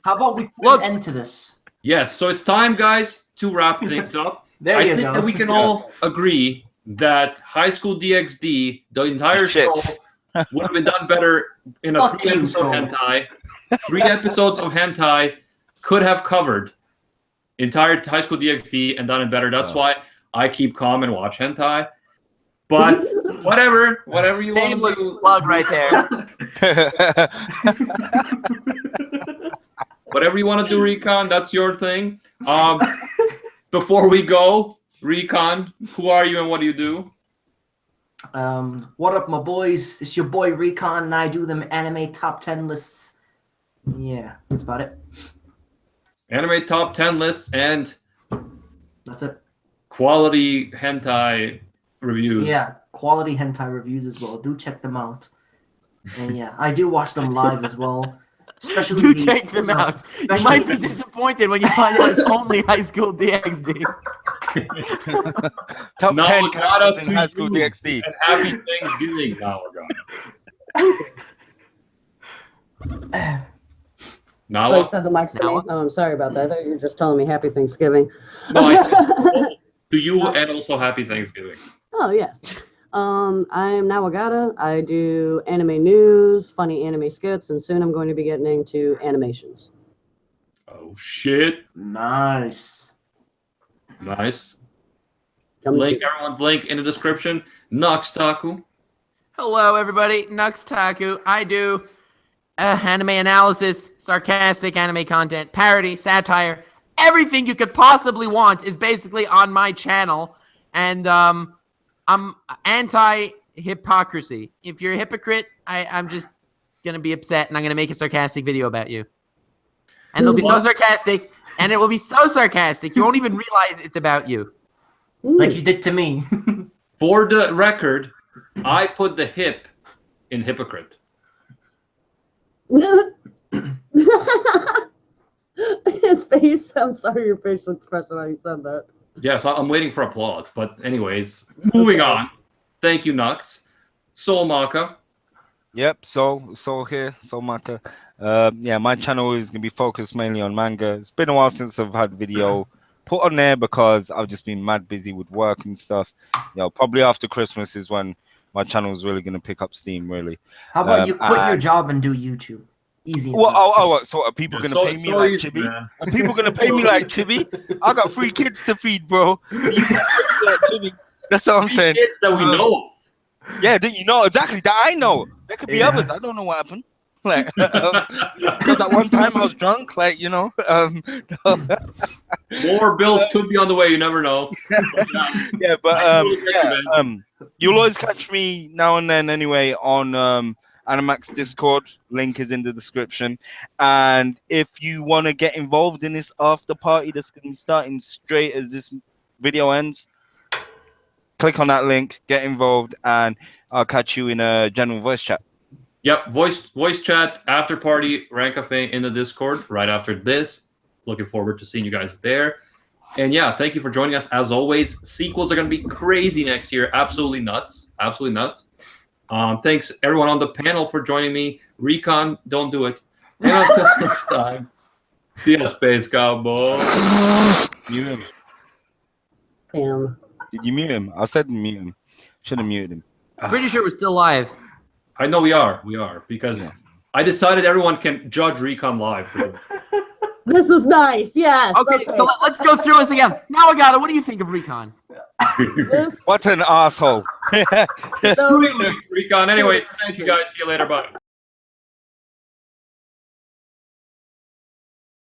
about we put Look. an end to this? Yes, so it's time, guys, to wrap things up. There I you think go. that we can all agree that High School DxD, the entire Shit. show, would have been done better in a Fuck 3-episode you, hentai. 3 episodes of hentai could have covered entire High School DxD and done it better. That's why I keep calm and watch hentai. But whatever you want Shameless to do. plug right there. Whatever you want to do, Recon, that's your thing. Before we go, Recon, who are you and what do you do? What up, my boys? It's your boy Recon, and I do them anime top 10 lists. Yeah, that's about it. Anime top 10 lists and That's it. quality hentai reviews. Yeah, quality hentai reviews as well. Do check them out. And yeah, I do watch them live as well. Especially Do the- check them out. You especially- might be disappointed when you find out it's only High School DxD. Top No, 10 not characters up in to High School you. DxD. And happy Thanksgiving. Now we're going. Oh, Now, you said the mic's to me? Oh, I'm sorry about that. I thought you were just telling me Happy Thanksgiving. no, I said to you and also happy Thanksgiving. Oh, yes. I am Nawagata. I do anime news, funny anime skits, and soon I'm going to be getting into animations. Oh shit! Nice. Nice. Come Link soon. everyone's link in the description. Nox Taku. Hello, everybody. Nux Taku. I do anime analysis, sarcastic anime content, parody, satire. Everything you could possibly want is basically on my channel. And I'm anti-hypocrisy. If you're a hypocrite, I'm just going to be upset, and I'm going to make a sarcastic video about you. And it'll be so sarcastic, and it will be so sarcastic, you won't even realize it's about you. Like you did to me. For the record, I put the hip in hypocrite. His face. I'm sorry, your facial expression how you said that. Yes, I'm waiting for applause. But anyways, moving on. Thank you, Nux. Soul Maka. Yep, Soul here, Soul Maka. Yeah, my channel is gonna be focused mainly on manga. It's been a while since I've had video put on there because I've just been mad busy with work and stuff. You know, probably after Christmas is when my channel is really gonna pick up steam, really. How about you quit your and- job and do YouTube? Easy. as Well, that. so are people gonna So- pay me so like easy, Chibi? man. Are people gonna pay me like Chibi? I got 3 kids to feed, bro. You can pay me like Chibi. That's what I'm saying. Kids that we know. Yeah, you know exactly that I know. There could be Yeah. others. I don't know what happened. Like, because at one time I was drunk. Like, you know. More bills could be on the way. You never know. Yeah, but I totally get you, man. you'll always catch me now and then anyway on Animax Discord. Link is in the description. And if you want to get involved in this after party that's going to be starting straight as this video ends, click on that link, get involved, and I'll catch you in a general voice chat. Yep, voice chat, after party, Rant Café in the Discord right after this. Looking forward to seeing you guys there. And yeah, thank you for joining us as always. Sequels are going to be crazy next year. Absolutely nuts. Absolutely nuts. Thanks everyone on the panel for joining me. Recon, don't do it. And until next time, see you, Space Cowboy. Mute him. Damn. Did you mute him? I said mute him. Should have muted him. Pretty sure we're still live. I know we are, because I decided everyone can judge Recon live. This is nice. Yes. Okay, so let's go through this again. Now, Agata, what do you think of Recon? This, What an asshole. so, Recon. Anyway, thank you guys. See you later. Bye.